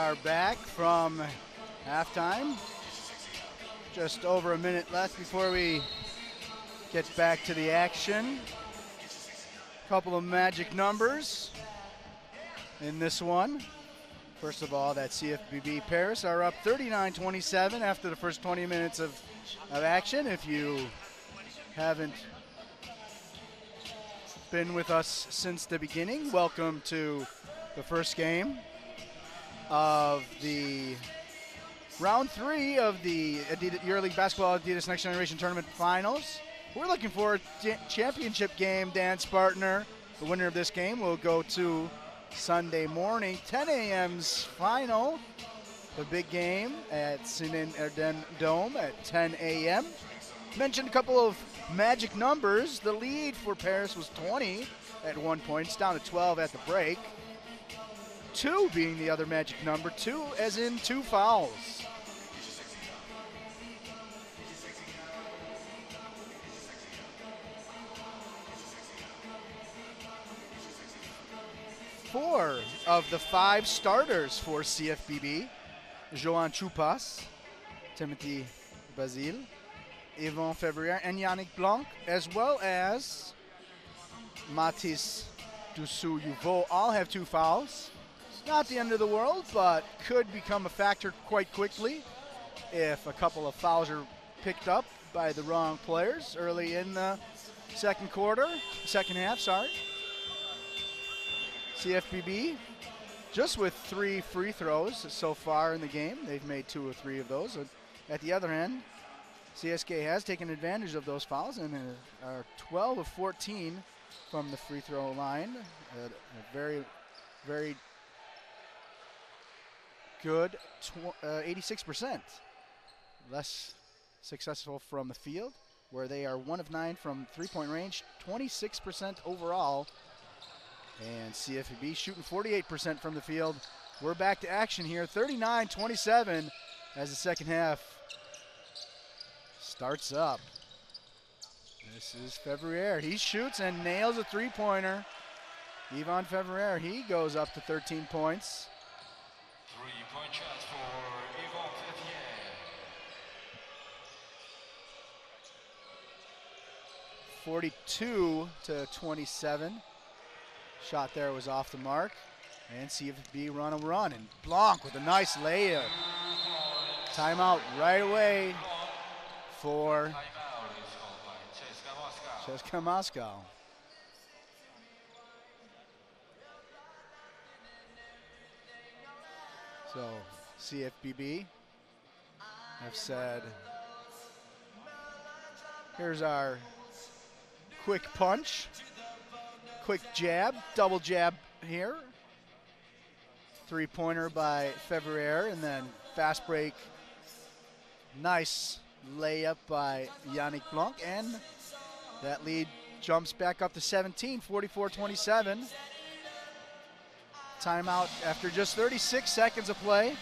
are back from halftime. Just over a minute left before we get back to the action. Couple of magic numbers in this one. First of all, that CFBB Paris are up 39-27 after the first 20 minutes of action. If you haven't been with us since the beginning, welcome to the first game of the round 3 of the Euroleague Basketball Adidas Next Generation Tournament Finals. We're looking for a championship game, Dan Spartner. The winner of this game will go to Sunday morning, 10 a.m.'s final, the big game at Sinin Erden Dome at 10 a.m. Mentioned a couple of magic numbers. The lead for Paris was 20 at one point. It's down to 12 at the break. 2 being the other magic number. 2 as in 2 fouls. Four of the 5 starters for CFBB, Johan Chupas, Timothy Basile, Yvon Fevrier, and Yannick Blanc, as well as Mathis Dussou-Yuvo, all have 2 fouls. Not the end of the world, but could become a factor quite quickly if a couple of fouls are picked up by the wrong players early in the second half, sorry. CFBB just with 3 free throws so far in the game. They've made 2 or 3 of those. At the other end, CSKA has taken advantage of those fouls and are 12 of 14 from the free throw line. A very, very good 86%. Less successful from the field, where they are 1 of 9 from three-point range, 26% overall. And CFBB shooting 48% from the field. We're back to action here, 39-27 as the second half starts up. This is Fevrier. He shoots and nails a three-pointer. Yvon Fevrier, he goes up to 13 points. 3-point shot for Yvon Fevrier. 42-27. Shot there was off the mark. And CFBB run a run. And Blanc with a nice layup. Timeout right away for Timeout is called by CSKA Moscow. CSKA Moscow. So CFBB have said, here's our quick punch. Quick jab, double jab here. Three-pointer by Fevrier, and then fast break. Nice layup by Yannick Blanc, and that lead jumps back up to 17, 44-27. Timeout after just 36 seconds of play.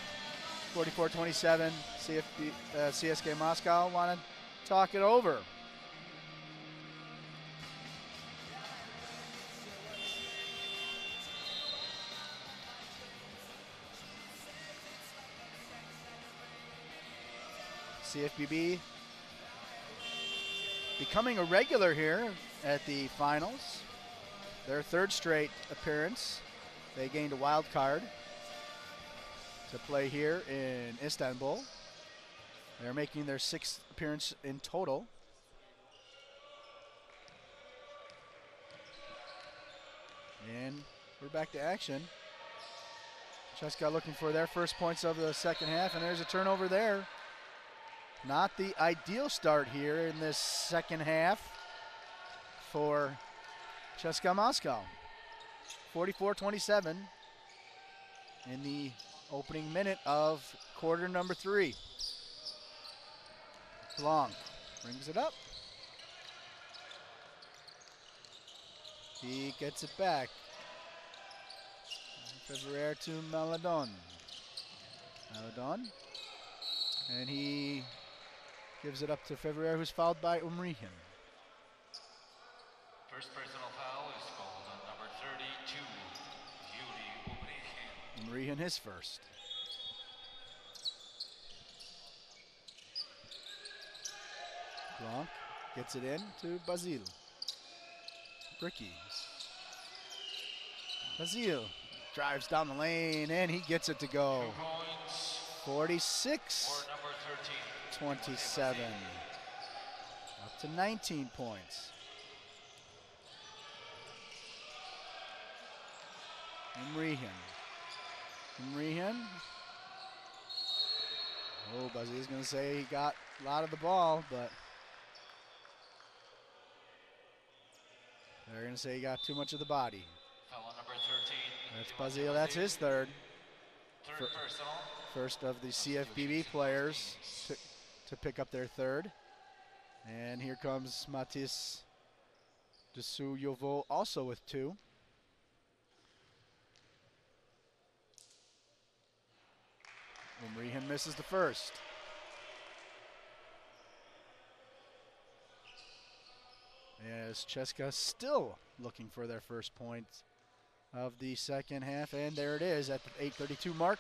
44-27, CSKA Moscow want to talk it over. CFBB becoming a regular here at the finals. Their 3rd straight appearance. They gained a wild card to play here in Istanbul. They're making their 6th appearance in total. And we're back to action. CSKA looking for their first points of the second half, and there's a turnover there. Not the ideal start here in this second half for CSKA Moscow. 44-27 in the opening minute of quarter number 3. Blanc brings it up. He gets it back. Fevrier to Maladon. And he gives it up to Fevrier, who's fouled by Umrihin. First personal foul is called on number 32, Yuri Umrihin. Umrihin his first. Blanc gets it in to Basile. Bricky. Basile drives down the lane and he gets it to go. 46-27. Up to 19 points. Imrihan. Oh, Basile's going to say he got a lot of the ball, but they're going to say he got too much of the body. Foul on number 13. That's Basile. That's his third. Third personal. First of the CFBB players to pick up their third. And here comes Matis Desuyovo also with 2. Umrihan misses the first. As CSKA still looking for their first point of the second half, and there it is at the 8:32 mark.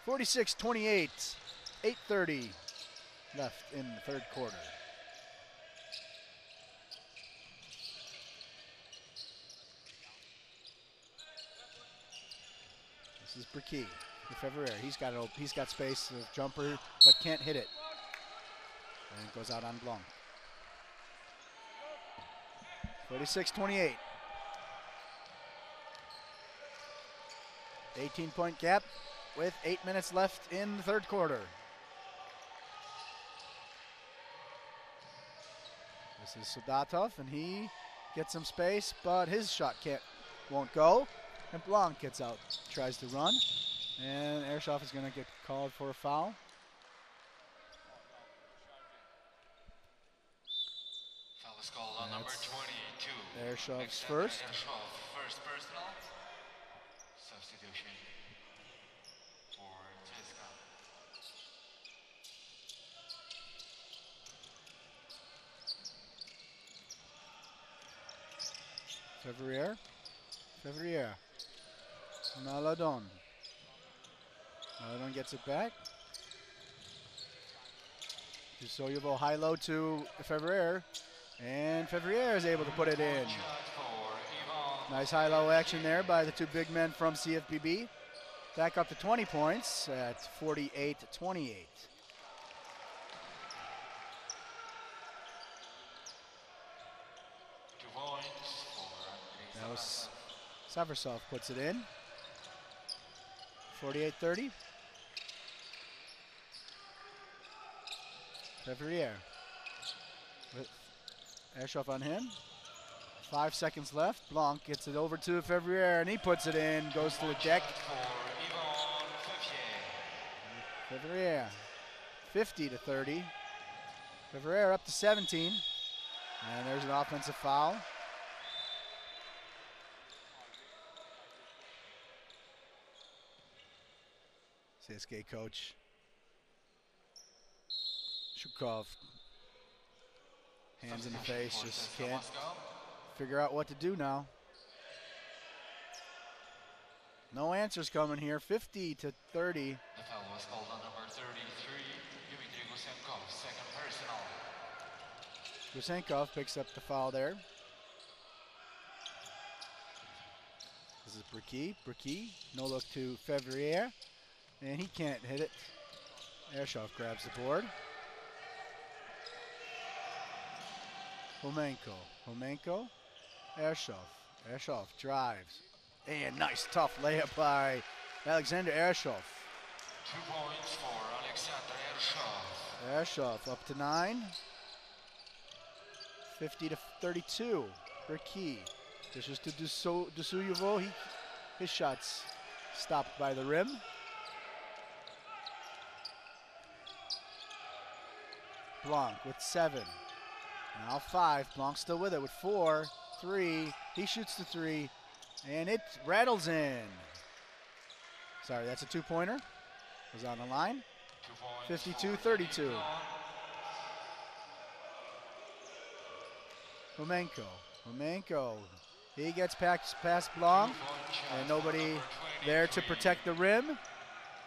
46-28, 8:30 left in the third quarter. This is Bricky. Fevrier, he's got space, a jumper, but can't hit it. And it goes out on Blanc. 46-28. 18-point gap with 8 minutes left in the third quarter. This is Sudatov, and he gets some space, but his shot won't go. And Blanc gets out, tries to run. And Ershoff is going to get called for a foul. Foul is called on number 22. Ershoff's first. Ershoff, first personal. Substitution for CSKA. Fevrier. Maladon. Maladon gets it back. Desuyovo high-low to Fevrier. And Fevrier is able to put it in. Nice high-low action there by the 2 big men from CFBB. Back up to 20 points at 48-28. Now Saversov puts it in. 48-30. Fevrier with Ershoff on him. 5 seconds left. Blanc gets it over to Fevrier and he puts it in, goes to the deck. Fevrier 50-30. Fevrier up to 17. And there's an offensive foul. CSKA coach Shukov, hands in the face, just can't figure out what to do now. No answers coming here, 50-30. The foul was called on number 33, Dmitry Gusenkov, second personal. Gusenkov picks up the foul there. This is Bricky. Bricky, no look to Fevrier. And he can't hit it. Ershoff grabs the board. Homenko. Ershoff. Ershoff drives. And nice tough layup by Alexander Ershoff. 2 points for Alexander Ershoff. Ershoff up to 9. 50-32. Bricky. This is to Desuyovo. His shot's stopped by the rim. Blanc with 7. Now 5. Blanc still with it with 4, 3. He shoots the 3, and it rattles in. Sorry, that's a 2-pointer. Was on the line. 52-32. Homenko. He gets past Blanc, and nobody there to protect the rim.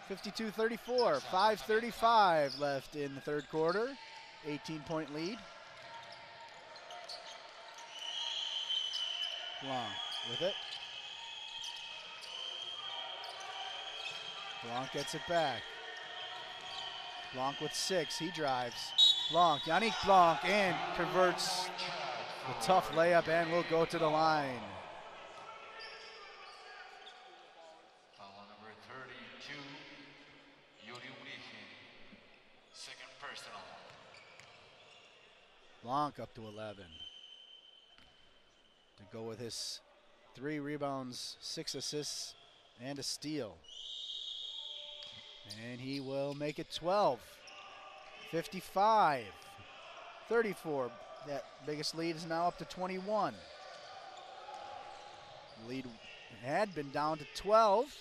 52-34. 5:35 left in the third quarter. 18-point lead. Blanc with it. Blanc gets it back. Blanc with 6, he drives. Blanc, Yannick Blanc, and converts the tough layup and will go to the line. Foul on number 32, U18. Second personal. Blanc up to 11. To go with his 3 rebounds, 6 assists, and a steal. And he will make it 12. 55, 34. That biggest lead is now up to 21. Lead had been down to 12.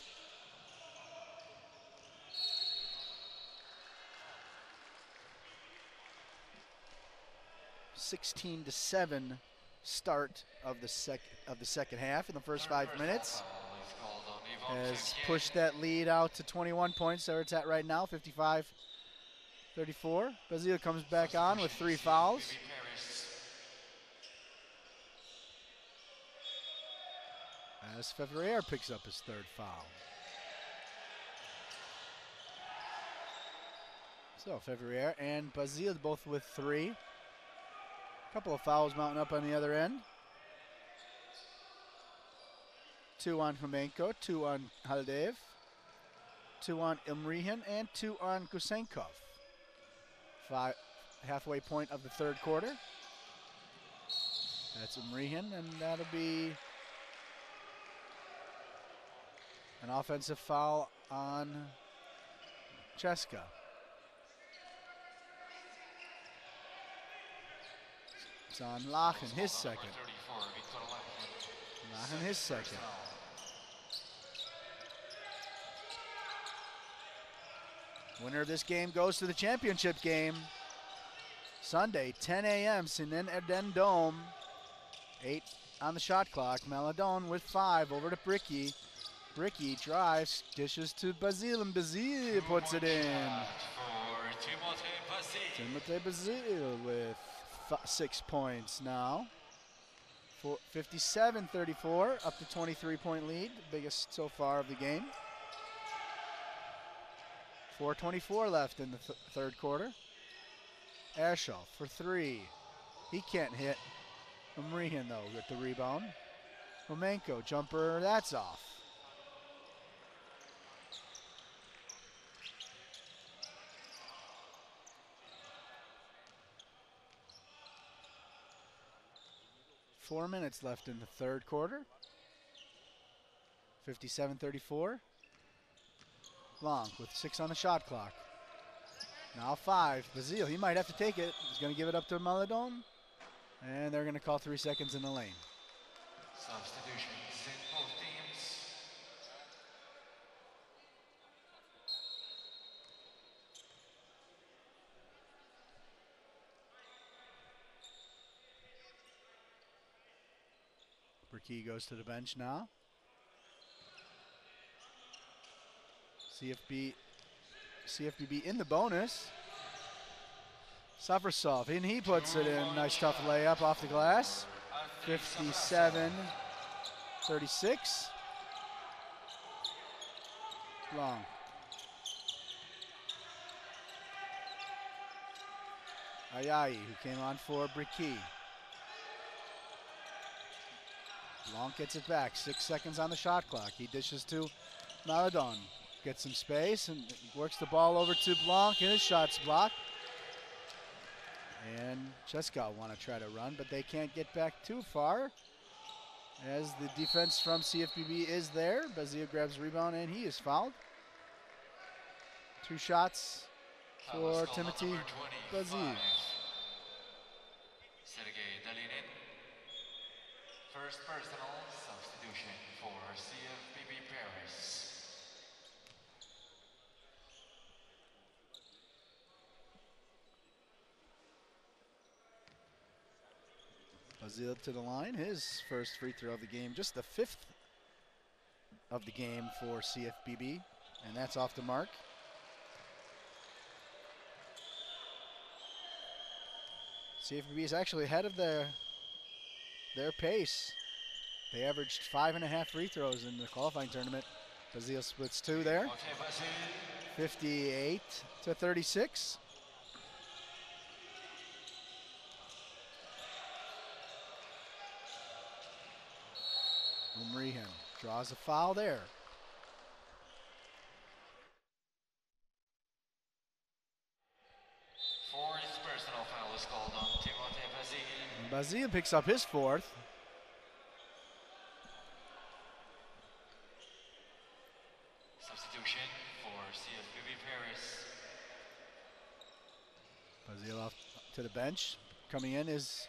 (16-7) start of the second half in the first 5 minutes. Has pushed that lead out to 21 points, where it's at right now, 55-34. Basile comes back on with 3 fouls. As Fevrier picks up his 3rd foul. So Fevrier and Basile both with 3. A couple of fouls mounting up on the other end. 2 on Homenko, 2 on Haldev, 2 on Imrihan, and 2 on Gusenkov. Halfway point of the 3rd quarter. That's Imrihan, and that'll be an offensive foul on Cheska. It's on Lachen, his 2nd. Lachen, his 2nd. Winner of this game goes to the championship game. Sunday, 10 a.m., Sinan Erden Dome. 8 on the shot clock. Maladon with 5 over to Bricky. Bricky drives, dishes to Basile, and Basile puts it in. Timothée Basile with 6 points now. 57-34, up to 23-point lead, biggest so far of the game. 4:24 left in the 3rd quarter. Ashoff for 3. He can't hit. Umrihan, though, with the rebound. Homenko, jumper, that's off. Four minutes left in the 3rd quarter. 57-34. Blanc with 6 on the shot clock. Now 5. Basile, he might have to take it. He's going to give it up to Maladon. And they're going to call 3 seconds in the lane. Substitutions in both teams. Bricky goes to the bench now. CFBB in the bonus. Savrasov, and he puts it in. Nice tough layup off the glass. 57-36. Long. Ayayi, who came on for Bricky. Blanc gets it back. 6 seconds on the shot clock. He dishes to Maladon. Gets some space and works the ball over to Blanc, and his shot's blocked. And CSKA want to try to run, but they can't get back too far as the defense from CFBB is there. Basile grabs rebound, and he is fouled. 2 shots for Timothy Basile. Sergei Dalinin. First personal substitution for CFBB Paris. Basile to the line, his first free throw of the game, just the 5th of the game for CFBB, and that's off the mark. CFBB is actually ahead of their pace. They averaged 5.5 free throws in the qualifying tournament. Basile splits 2 there. 58-36. Umrihan draws a foul there. Fourth personal foul is called on Timothée Basile. Basile picks up his 4th. Substitution for CFBB Paris. Basile off to the bench. Coming in is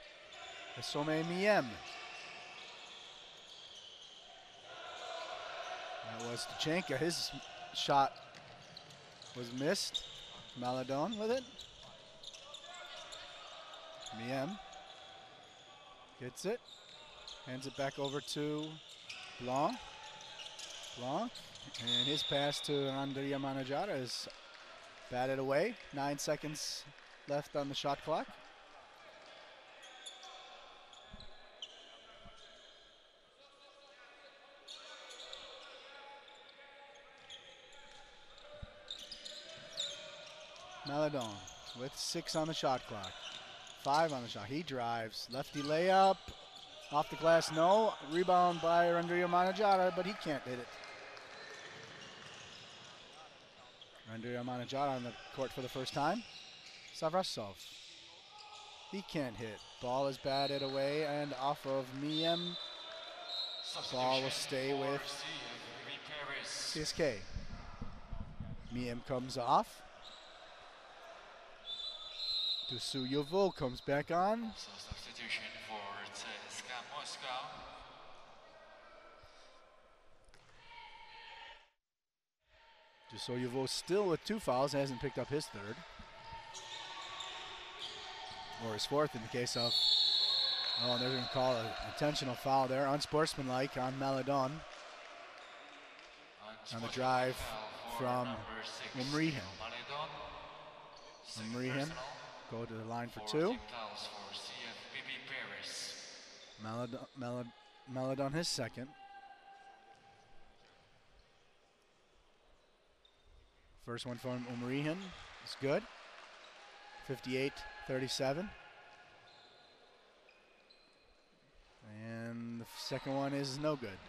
Some Miem. That was Tachenka. His shot was missed. Maladon with it. Miem gets it. Hands it back over to Blanc. Blanc. And his pass to Andrea Manajara is batted away. 9 seconds left on the shot clock. Maladon with 6 on the shot clock. 5 on the shot. He drives. Lefty layup. Off the glass, no. Rebound by Andrea Manajara, but he can't hit it. Andrea Manajara on the court for the first time. Savrasov. He can't hit. Ball is batted away and off of Miem. Ball will stay with CSKA. Miem comes off. Dusuyevo comes back on. Also substitution for CSKA Moscow. Dusuyevo still with 2 fouls, hasn't picked up his 3rd. Or his 4th in the case of, oh, they're going to call an intentional foul there, unsportsmanlike on Maladon. On the drive from Umrihan. Umrihan go to the line for 2. Maladon his 2nd. First one from Umrihan is good. 58-37. And the second one is no good.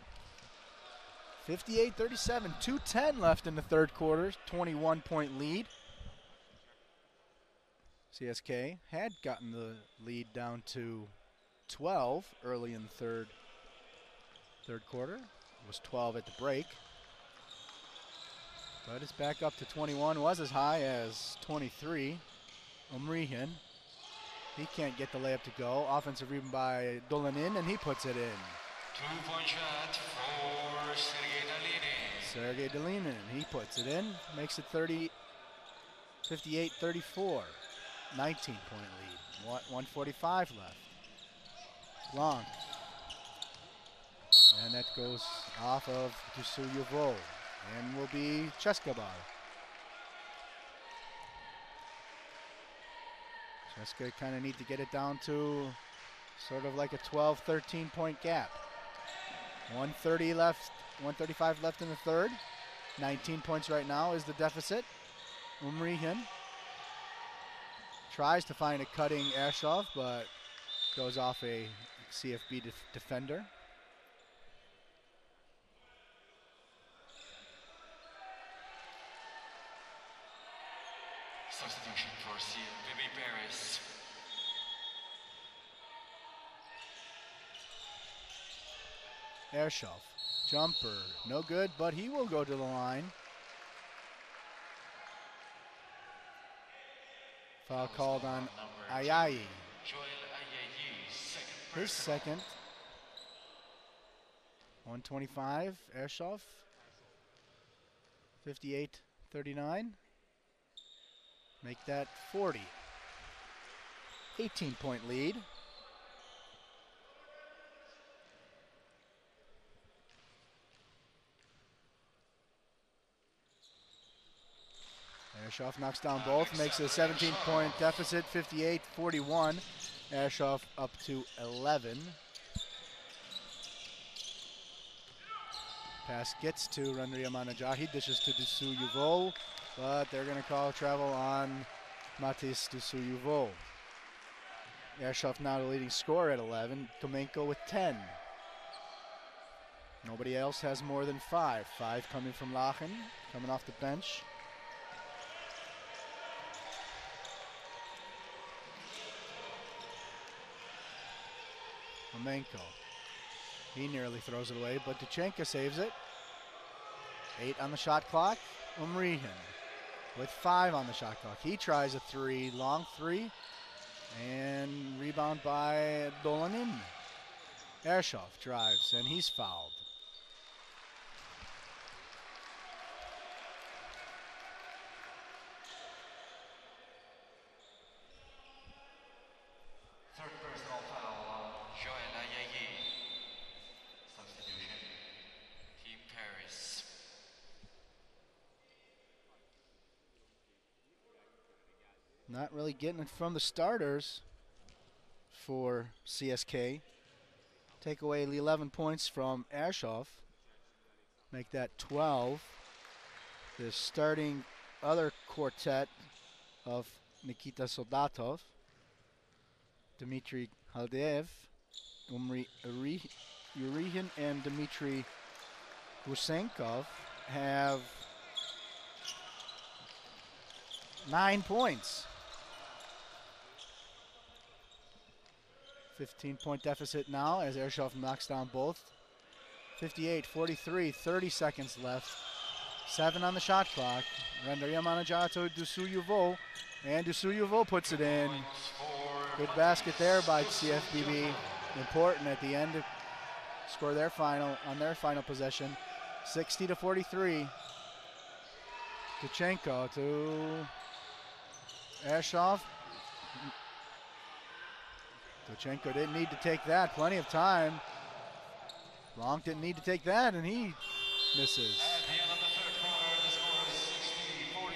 58-37, 2:10 left in the 3rd quarter, 21-point lead. CSKA had gotten the lead down to 12 early in the third quarter. It was 12 at the break. But it's back up to 21, was as high as 23. Umrihan, he can't get the layup to go. Offensive rebound by Dolanin, and he puts it in. 2-point shot for Sergei Dolinin. Sergei Dolinin, he puts it in, makes it 58-34. 19-point lead, 1:45 left. Blanc, and that goes off of Dusuyevo, and will be Cheskabar. Cheska kind of need to get it down to sort of like a 12, 13-point gap. 1:30 left, 1:35 left in the 3rd. 19 points right now is the deficit. Umrihan tries to find a cutting Ashov, but goes off a CFB defender. Substitution for CFBB Paris. Ashov, jumper, no good, but he will go to the line. Foul called on Ayayi. His 2nd. 1:25, Ashov. 58-39. Make that 40. 18-point lead. Ashov knocks down both, makes it a 17-point deficit, 58-41. Ashoff up to 11. Pass gets to Randria Manajahi, dishes to Dusu Yuvo, but they're going to call travel on Matis Dusu Yuvo. Ashoff now the leading scorer at 11, Tomenko with 10. Nobody else has more than 5. 5 coming from Lachen, coming off the bench. Tomenko. He nearly throws it away, but Duchenka saves it. 8 on the shot clock. Umrihin with 5 on the shot clock. He tries a 3, long 3, and rebound by Dolanin. Ashoff drives, and he's fouled. Third personal foul on Joanna Yagi. Substitution. Team Paris. Not really getting it from the starters for CSK. Take away the 11 points from Ashoff. Make that 12. The starting other quartet of Nikita Soldatov, Dmitry Haldeev, Umri Urihin, and Dmitry Gusenkov have 9 points. 15-point deficit now as Ashoff knocks down both. 58-43, 30 seconds left. 7 on the shot clock. Rendaria Manajato, Dusu Yuvo, and Dusu Yuvo puts it in. Good basket there by CFBB. Important at the end to score their final on their final possession. 60-43. Duchenko to Ashoff. Duchenko didn't need to take that. Plenty of time. Long didn't need to take that, and he misses. At the end of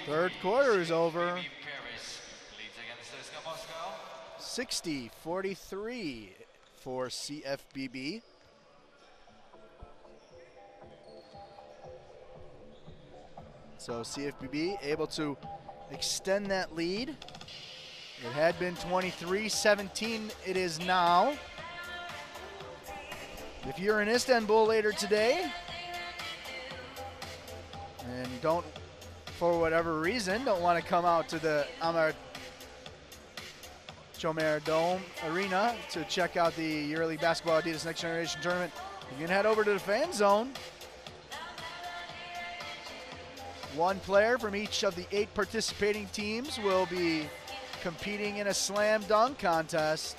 the third quarter, the score is 60-43. Third quarter is over. Paris leads against CSKA Moscow. 60-43 for CFBB. So CFBB able to extend that lead. It had been 23-17, it is now. If you're in Istanbul later today and don't, for whatever reason, don't want to come out to the Amar Chomer Dome Arena to check out the EuroLeague Basketball Adidas Next Generation Tournament, you can head over to the fan zone. One player from each of the 8 participating teams will be competing in a slam dunk contest.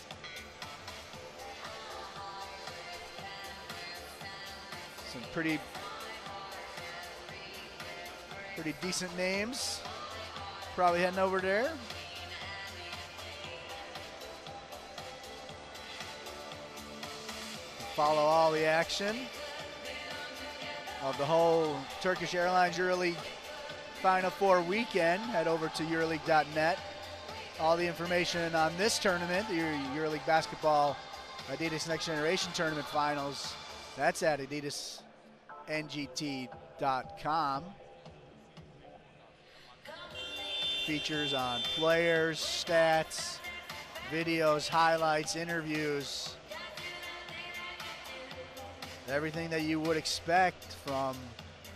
Some pretty decent names probably heading over there. Follow all the action of the whole Turkish Airlines EuroLeague Final Four weekend. Head over to Euroleague.net. All the information on this tournament, the EuroLeague Basketball Adidas Next Generation Tournament Finals, that's at AdidasNGT.com. Features on players, stats, videos, highlights, interviews. Everything that you would expect from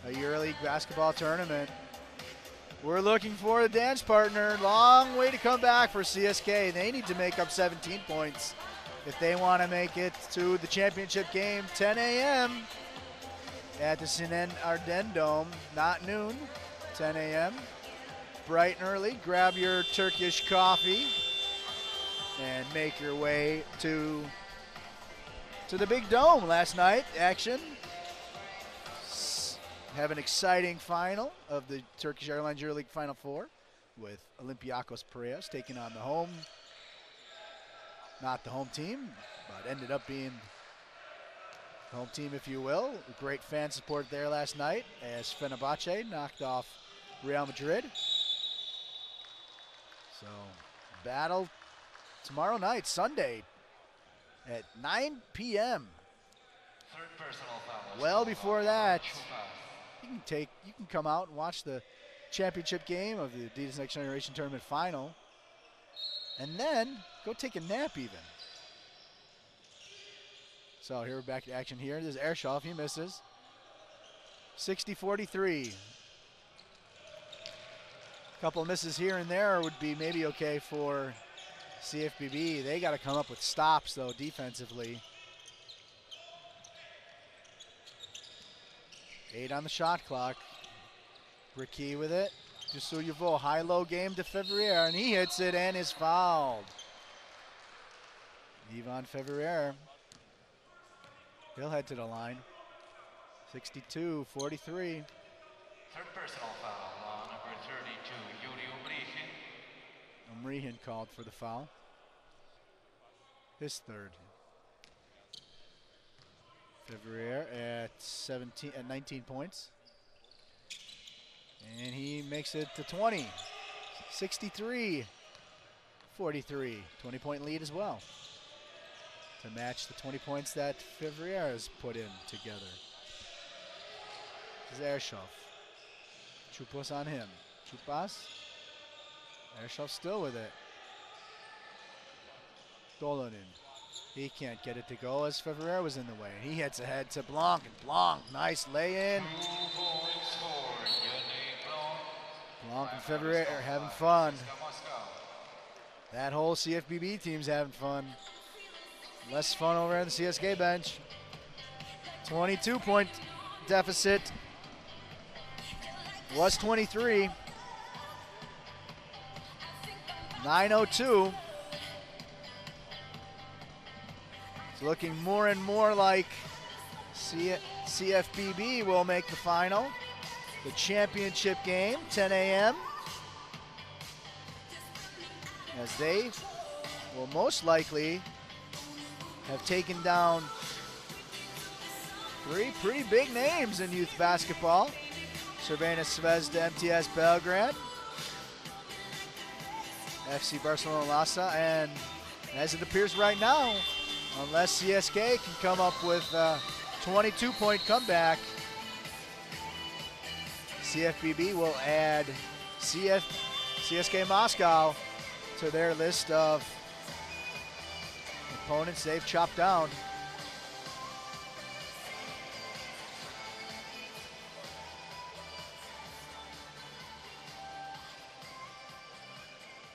a EuroLeague basketball tournament. We're looking for a dance partner. Long way to come back for CSK. They need to make up 17 points if they want to make it to the championship game. 10 a.m. at the Sinan Arden Dome. Not noon, 10 a.m. Bright and early. Grab your Turkish coffee and make your way to the big dome. Last night, action. Have an exciting final of the Turkish Airlines EuroLeague Final Four with Olympiakos Piraeus taking on the home, not the home team, but ended up being the home team, if you will. Great fan support there last night as Fenerbahce knocked off Real Madrid. So battle tomorrow night, Sunday, at 9 p.m. Third personal foul. Well, before that, you can come out and watch the championship game of the Adidas Next Generation Tournament final, and then go take a nap even. So here we're back to action here. This is Ershoff, he misses. 60-43. A couple of misses here and there would be maybe okay for CFBB. They got to come up with stops though defensively. 8 on the shot clock. Bricky with it. Dusuyevo, high-low game to Fevrier, and he hits it and is fouled. Yvonne Fevrier. He'll head to the line. 62-43. Third personal foul, number 32, Yuri Omrihin. Omrihin called for the foul. His third. Fevrier at 19 points. And he makes it to 20. 63-43. 20-point lead as well, to match the 20 points that Fevrier has put in together. This is Ershoff. Chupas on him. Chupas. Ershoff still with it. Dolonin. He can't get it to go as Fevrier was in the way. He hits ahead to Blanc, and Blanc, nice lay-in. Blanc and Fevrier are having fun. That whole CFBB team's having fun. Less fun over on the CSKA bench. 22-point deficit. Was 23. 9:02. It's looking more and more like CFBB will make the final. The championship game, 10 a.m. as they will most likely have taken down 3 pretty big names in youth basketball. Crvena Zvezda, MTS Belgrade, FC Barcelona Lhasa, and as it appears right now, unless CSKA can come up with a 22-point comeback, CFBB will add CSKA Moscow to their list of opponents they've chopped down.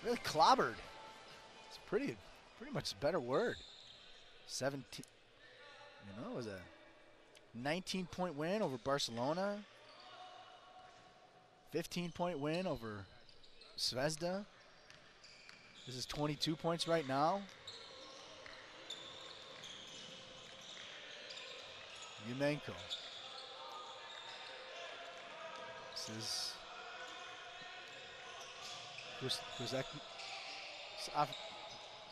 Really clobbered. It's pretty much a better word. 17, it was a 19-point win over Barcelona. 15-point win over Zvezda. This is 22 points right now. Yumenko. This is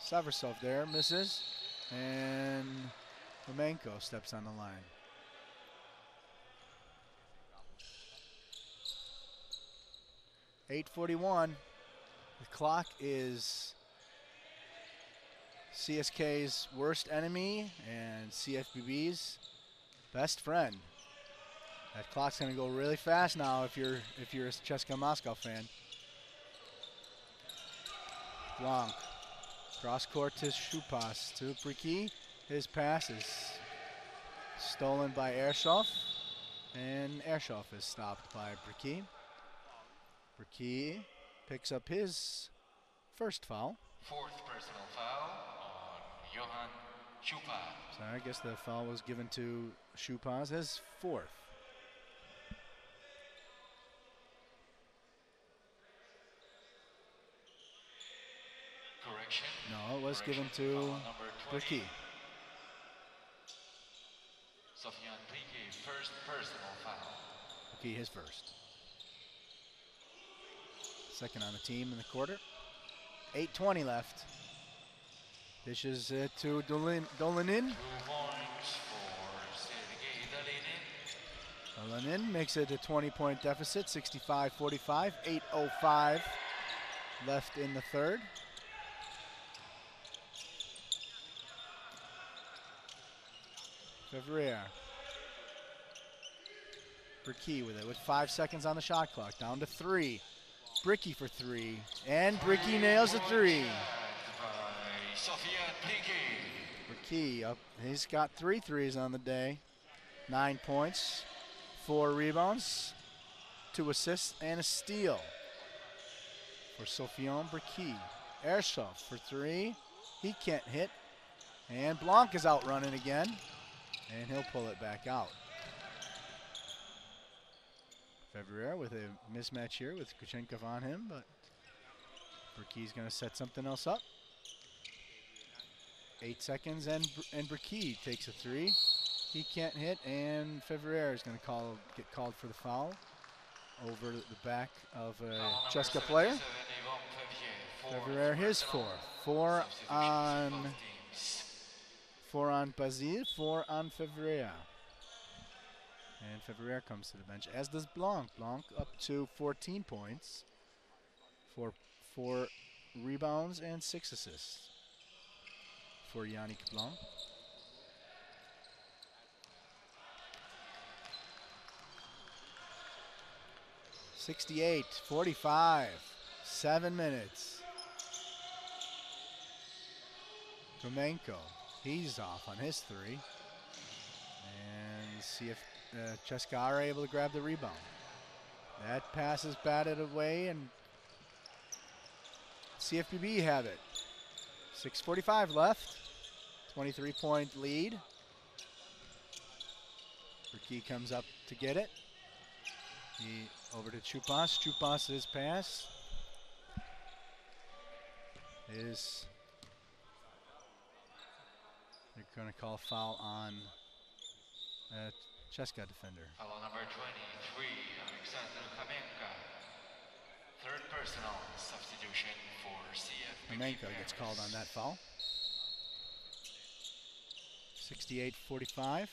Saversov there, misses, and Yumenko steps on the line. .841. The clock is CSK's worst enemy and CFBB's best friend. That clock's going to go really fast now if you're a CSKA Moscow fan. Blanc, cross court to Chupas, to Bricky. His pass is stolen by Ershoff, and Ershoff is stopped by Bricky. Bricky picks up his first foul. Fourth personal foul on Johan Chupas. So I guess the foul was given to Chupas, his fourth. Correction. No, it was given to Bricky. Sofian Bricky, first personal foul. Bricky, his first. Second on the team in the quarter. 8:20 left. Dishes it to Dolonin. 2 points for Sergei Dolonin. Dolonin makes it a 20-point deficit, 65-45, 8:05 left in the third. Fevrier. Bricky with it with 5 seconds on the shot clock. Down to 3. Bricky for 3. And Bricky nails the 3. Bricky up. He's got 3 threes on the day. 9 points, 4 rebounds, 2 assists, and a steal for Sofiane Bricky. Airsoft for 3. He can't hit. And Blanc is out running again. And he'll pull it back out. Fevrier with a mismatch here with Kuchenkov on him, but Bricky's going to set something else up. 8 seconds, and Bricky takes a 3. He can't hit, and Fevrier is going to get called for the foul over the back of a CSKA player. Fevrier, his 4. 4 on Basile, 4 on Fevrier. And Fevrier comes to the bench, as does Blanc. Blanc up to 14 points, 4 rebounds, and 6 assists for Yannick Blanc. (68-45), 7 minutes. Romenko, he's off on his 3. And see if CSKA are able to grab the rebound. That pass is batted away, and CFBB have it. 6:45 left. 23-point lead. Bricky comes up to get it. He over to Chupas. Chupas his pass. They're going to call a foul on CSKA defender. Foul number 23, Alexander Kamenka. Third personal substitution for CFBB. Kamenka gets called on that foul. 68-45.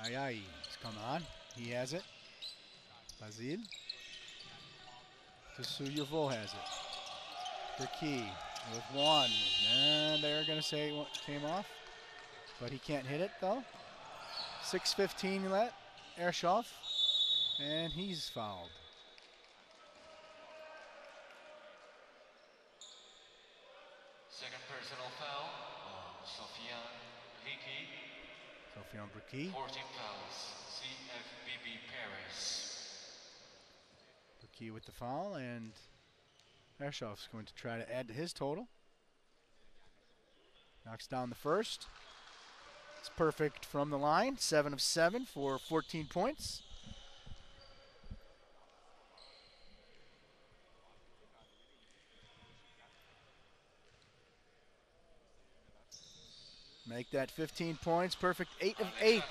Ayayi is coming on. He has it. Basile. Tsuyovo has it. Bricky with 1. And they're going to say it came off. But he can't hit it, though. 6:15 left. Airsoft. And he's fouled. Second personal foul on Sofiane Bricky. Sofiane Bricky. 14 fouls, CFBB Paris. Bricky with the foul, and Airsoft's going to try to add to his total. Knocks down the first. It's perfect from the line. 7 of 7 for 14 points. Make that 15 points. Perfect 8 of 8.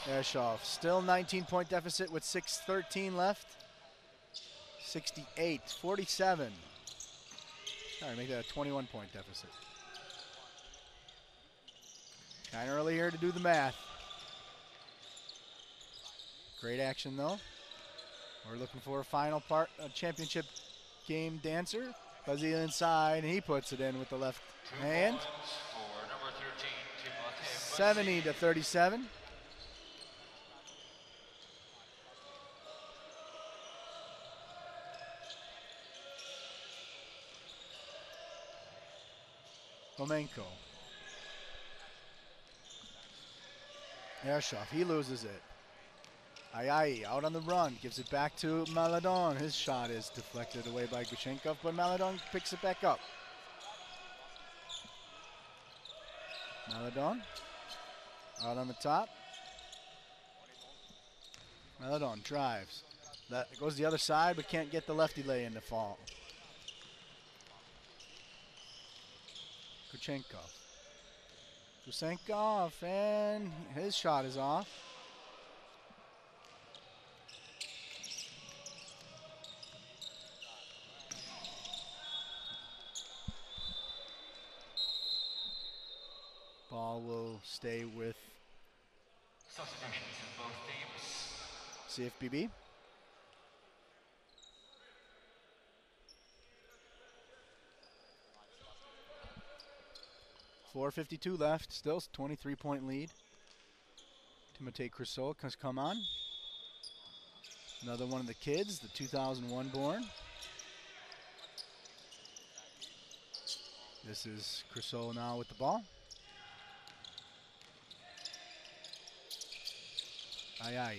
Airsoft still 19-point deficit with 6:13 left. 68-47. All right, make that a 21-point deficit. Kind of early here to do the math. Great action, though. We're looking for a final part, a championship game dancer. Basile inside, and he puts it in with the left hand. 70-37. Romenko. Airsoft, he loses it. Ayayi out on the run, gives it back to Maladon. His shot is deflected away by Gushenkov, but Maladon picks it back up. Maladon out on the top. Maladon drives. That goes the other side, but can't get the lefty lay in to fall. Gusenkov, and his shot is off. Ball will stay with Substitutions in both teams. CFBB. 4:52 left. Still 23-point lead. Timothée Crusoe has come on. Another one of the kids, the 2001 born. This is Crusoe now with the ball. Ayai.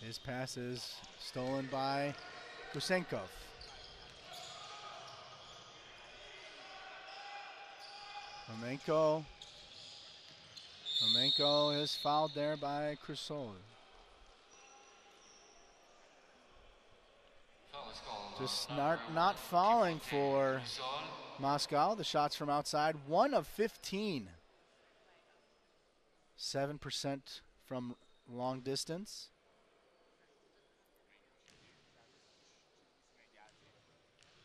His pass is stolen by Gusenkov. Flamenco is fouled there by Crusoe. Just not fouling for Moscow. The shots from outside, 1 of 15. 7% from long distance.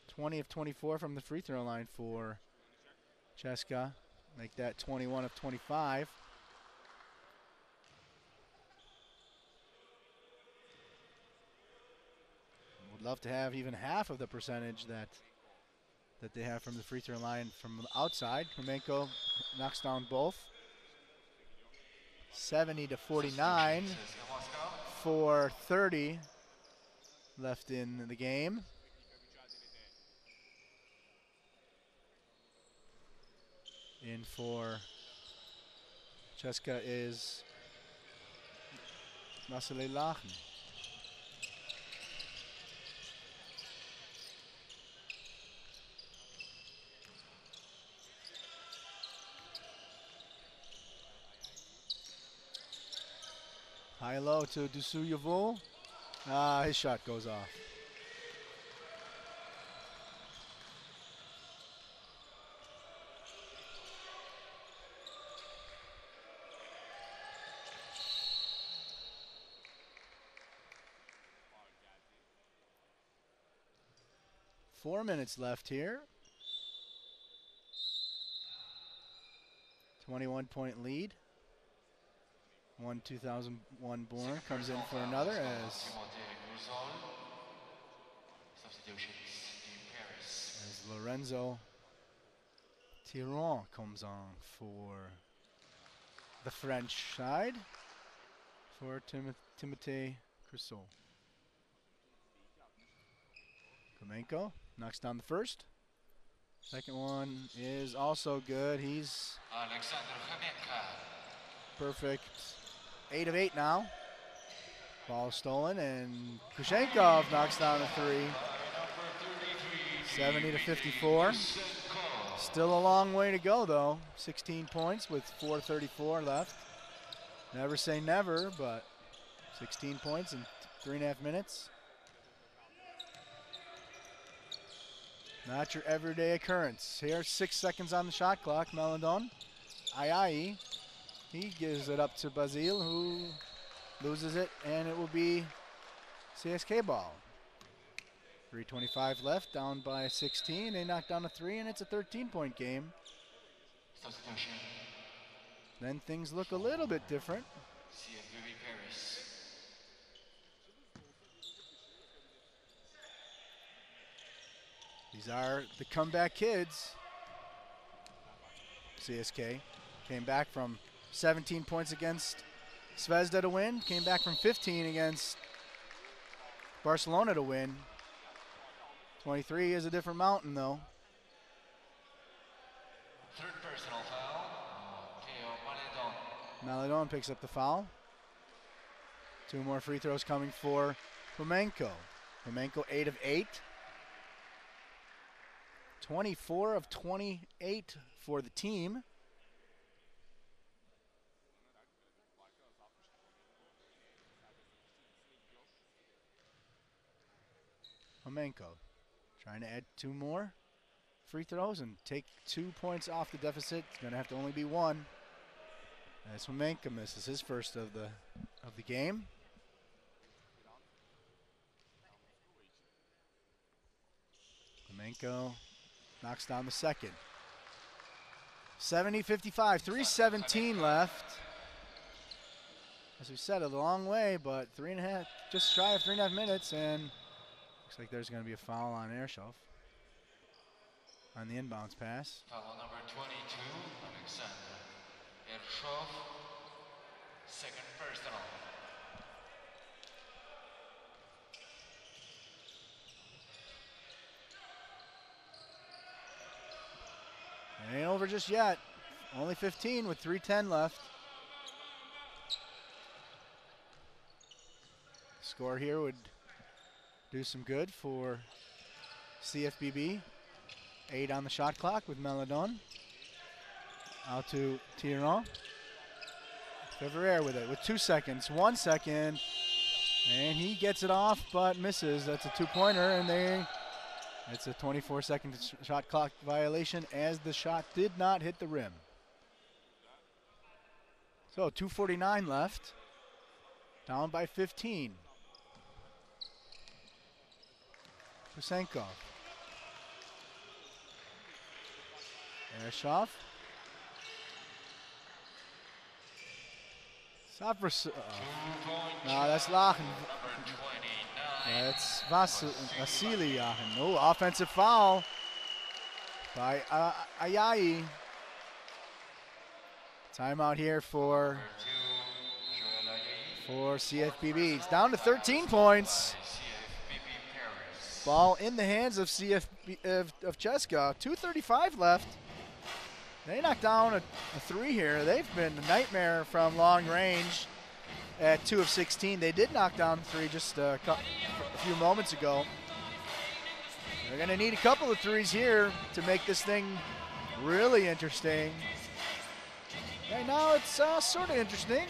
(20 of 24 from the free throw line for CSKA. Make that 21 of 25. Would love to have even half of the percentage that they have from the free throw line from the outside. Flamenco knocks down both. 70 to 49. 4:30 left in the game. In for CSKA is Vasily Lachen. High-low to Dusuyevu. His shot goes off. Four minutes left here. 21-point lead. 2001 born comes in for another as Lorenzo Tiron comes on for the French side for Timothée Crusoe. Flamenco knocks down the first. Second one is also good. He's perfect. 8 of 8 now. Ball stolen, and Kushenkov knocks down a three. 70 to 54. Still a long way to go, though. 16 points with 4:34 left. Never say never, but 16 points in 3.5 minutes. Not your everyday occurrence. Here, 6 seconds on the shot clock. Melandon. Ayai. He gives it up to Basile, who loses it, and it will be CSKA ball. 3:25 left, down by 16. They knock down a three, and it's a 13-point game. Then things look a little bit different. CFBB Paris. These are the comeback kids. CSKA came back from 17 points against Zvezda to win. Came back from 15 against Barcelona to win. 23 is a different mountain, though. Third personal foul. Maledon picks up the foul. 2 more free throws coming for Flamenco. Flamenco 8 of 8. 24 of 28 for the team. Flamenco trying to add 2 more free throws and take 2 points off the deficit. It's going to have to only be 1. As Flamenco misses his first of the game. Flamenco knocks down the second. 70-55, 3:17 left. As we said, a long way, but 3.5, just shy of 3.5 minutes, and looks like there's going to be a foul on Airshelf. on the inbounds pass. Foul number 22, Alexander Ershov, second personal. It ain't over just yet. Only 15 with 3:10 left. Score here would do some good for CFBB. 8 on the shot clock with Meladon. Out to Tiron. Fevrier with it with 2 seconds. 1 second. And he gets it off but misses. That's a 2-pointer, and it's a 24-second shot clock violation as the shot did not hit the rim. So 2:49 left. Down by 15. Kusenkov. Ershov. No, that's Lachen. That's Vasily Lachen. Oh, offensive foul by Ayayi. Timeout here for CFBB. It's down to 13 points. Ball in the hands of CSKA. 2:35 left. They knocked down a 3 here. They've been a nightmare from long range at 2 of 16. They did knock down 3 just a few moments ago. They're going to need a couple of 3s here to make this thing really interesting. Right now it's sort of interesting,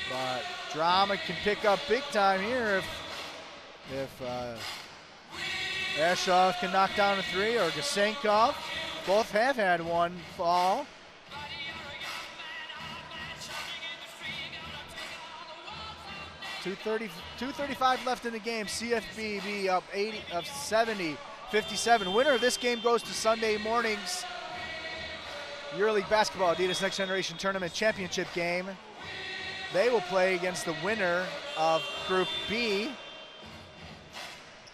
but drama can pick up big time here if Ershov can knock down a 3 or Kusenkov. Both have had 1 fall. $2:35 left in the game. CFBB up 70, 57. Winner of this game goes to Sunday morning's Euroleague Basketball Adidas Next Generation Tournament Championship game. They will play against the winner of Group B.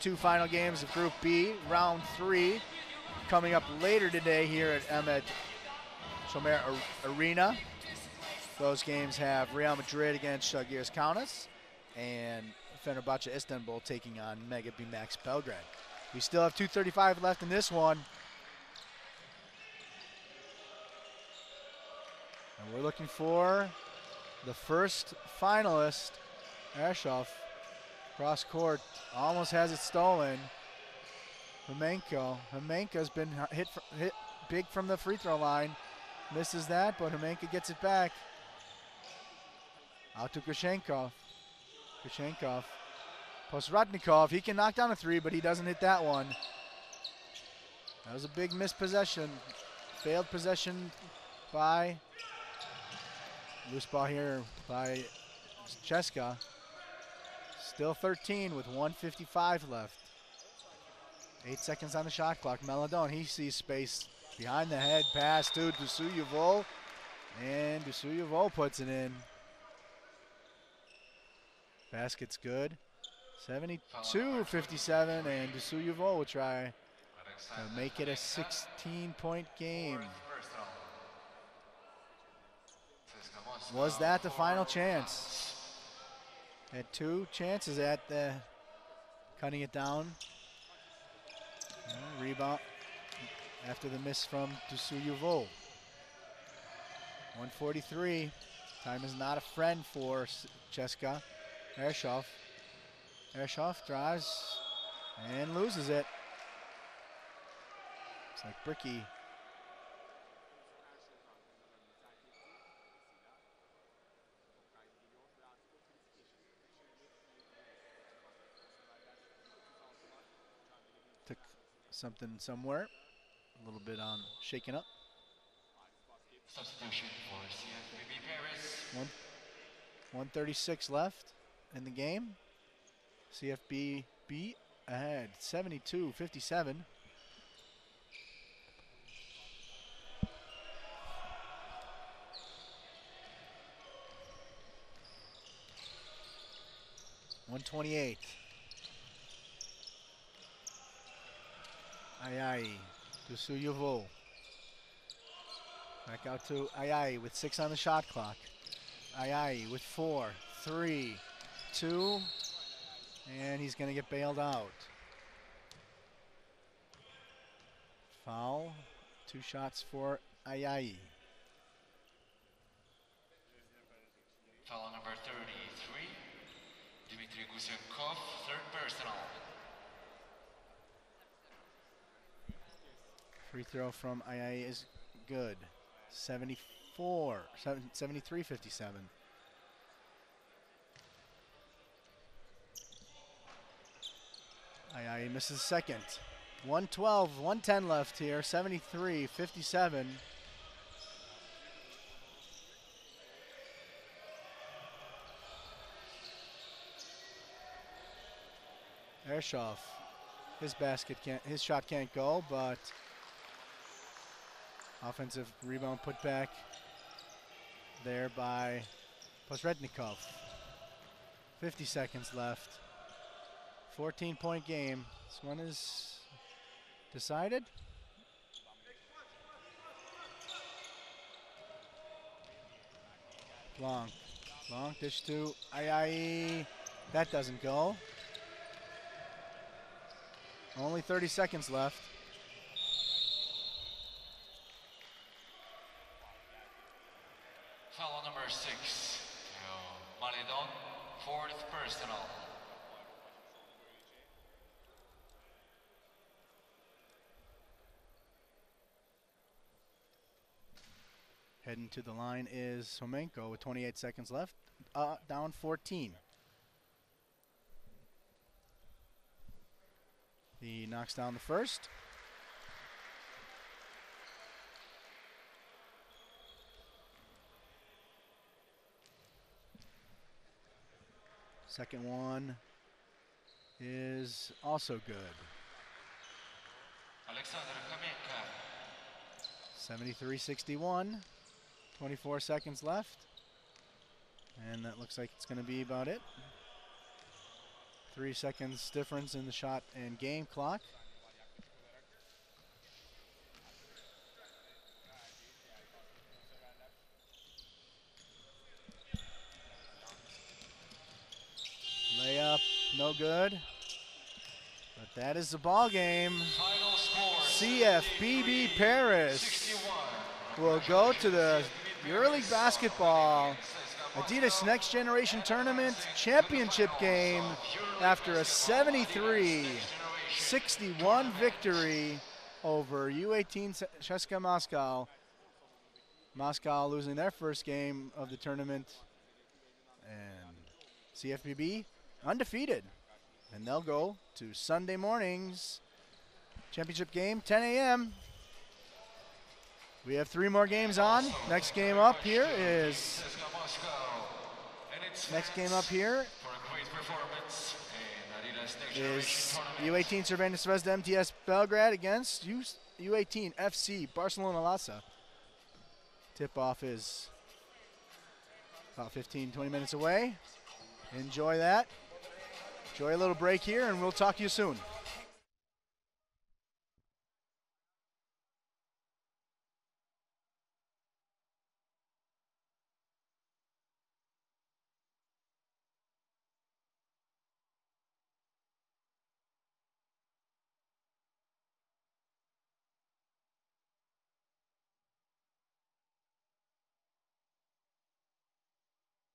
2 final games of Group B, round 3, coming up later today here at Ahmed Shomer Arena. Those games have Real Madrid against Žalgiris Kaunas and Fenerbahce Istanbul taking on Mega BMAX Belgrade. We still have 2:35 left in this one. And we're looking for the first finalist, Ershov. Cross court, almost has it stolen. Humenko's been hit big from the free throw line. Misses that, but Humenko gets it back. Out to Kusenkov. Posratnikov, he can knock down a 3, but he doesn't hit that one. That was a big missed possession. Failed possession by, loose ball here by CSKA. Still 13 with 1:55 left. 8 seconds on the shot clock. Meladon, he sees space behind the head. Pass to Dusuyevol, and Dusuyevol puts it in. Basket's good. 72-57, and Dusuyevol will try to make it a 16-point game. Was that the final chance? Had 2 chances at cutting it down. Rebound after the miss from Dusuyevol. 1:43. Time is not a friend for CSKA. Ershov drives and loses it. It's like Bricky. Took something somewhere. A little bit on shaking up. Substitution for CFBB Paris. 1:36 left in the game. CFBB ahead, 72-57. $128. Ayayi to Suyovo. Back out to Ayai with 6 on the shot clock. Ayai with 4, 3, 2, and he's going to get bailed out. Foul, 2 shots for Ayai. Foul number 33, Dmitry Gusenkov, third personal. Free throw from Ayai is good. 73-57. Ayai misses second. 112, 110 left here. 73-57. Ershoff, his shot can't go, but offensive rebound put back there by Posrednikov. 50 seconds left. 14-point game. This one is decided. Blanc dish to Ayai. That doesn't go. Only 30 seconds left. Foul number 6, Maledon, fourth personal. Heading to the line is Homenko with 28 seconds left, down 14. He knocks down the first. Second one is also good. Alexander Kamenka. 73-61. 24 seconds left. And that looks like it's going to be about it. 3 seconds difference in the shot and game clock. Layup, no good. But that is the ball game. Final score, CFBB Paris 61. will go to the Euroleague basketball Adidas Next Generation Tournament championship game after a 73-61 victory over U18 CSKA Moscow. Moscow losing their first game of the tournament, and CFBB undefeated. And they'll go to Sunday morning's championship game, 10 a.m. We have 3 more games on. Next game up here is U18 Cervantes Zvezda MTS Belgrade against U18 FC Barcelona Lhasa. Tip-off is about 15-20 minutes away. Enjoy that. Enjoy a little break here, and we'll talk to you soon.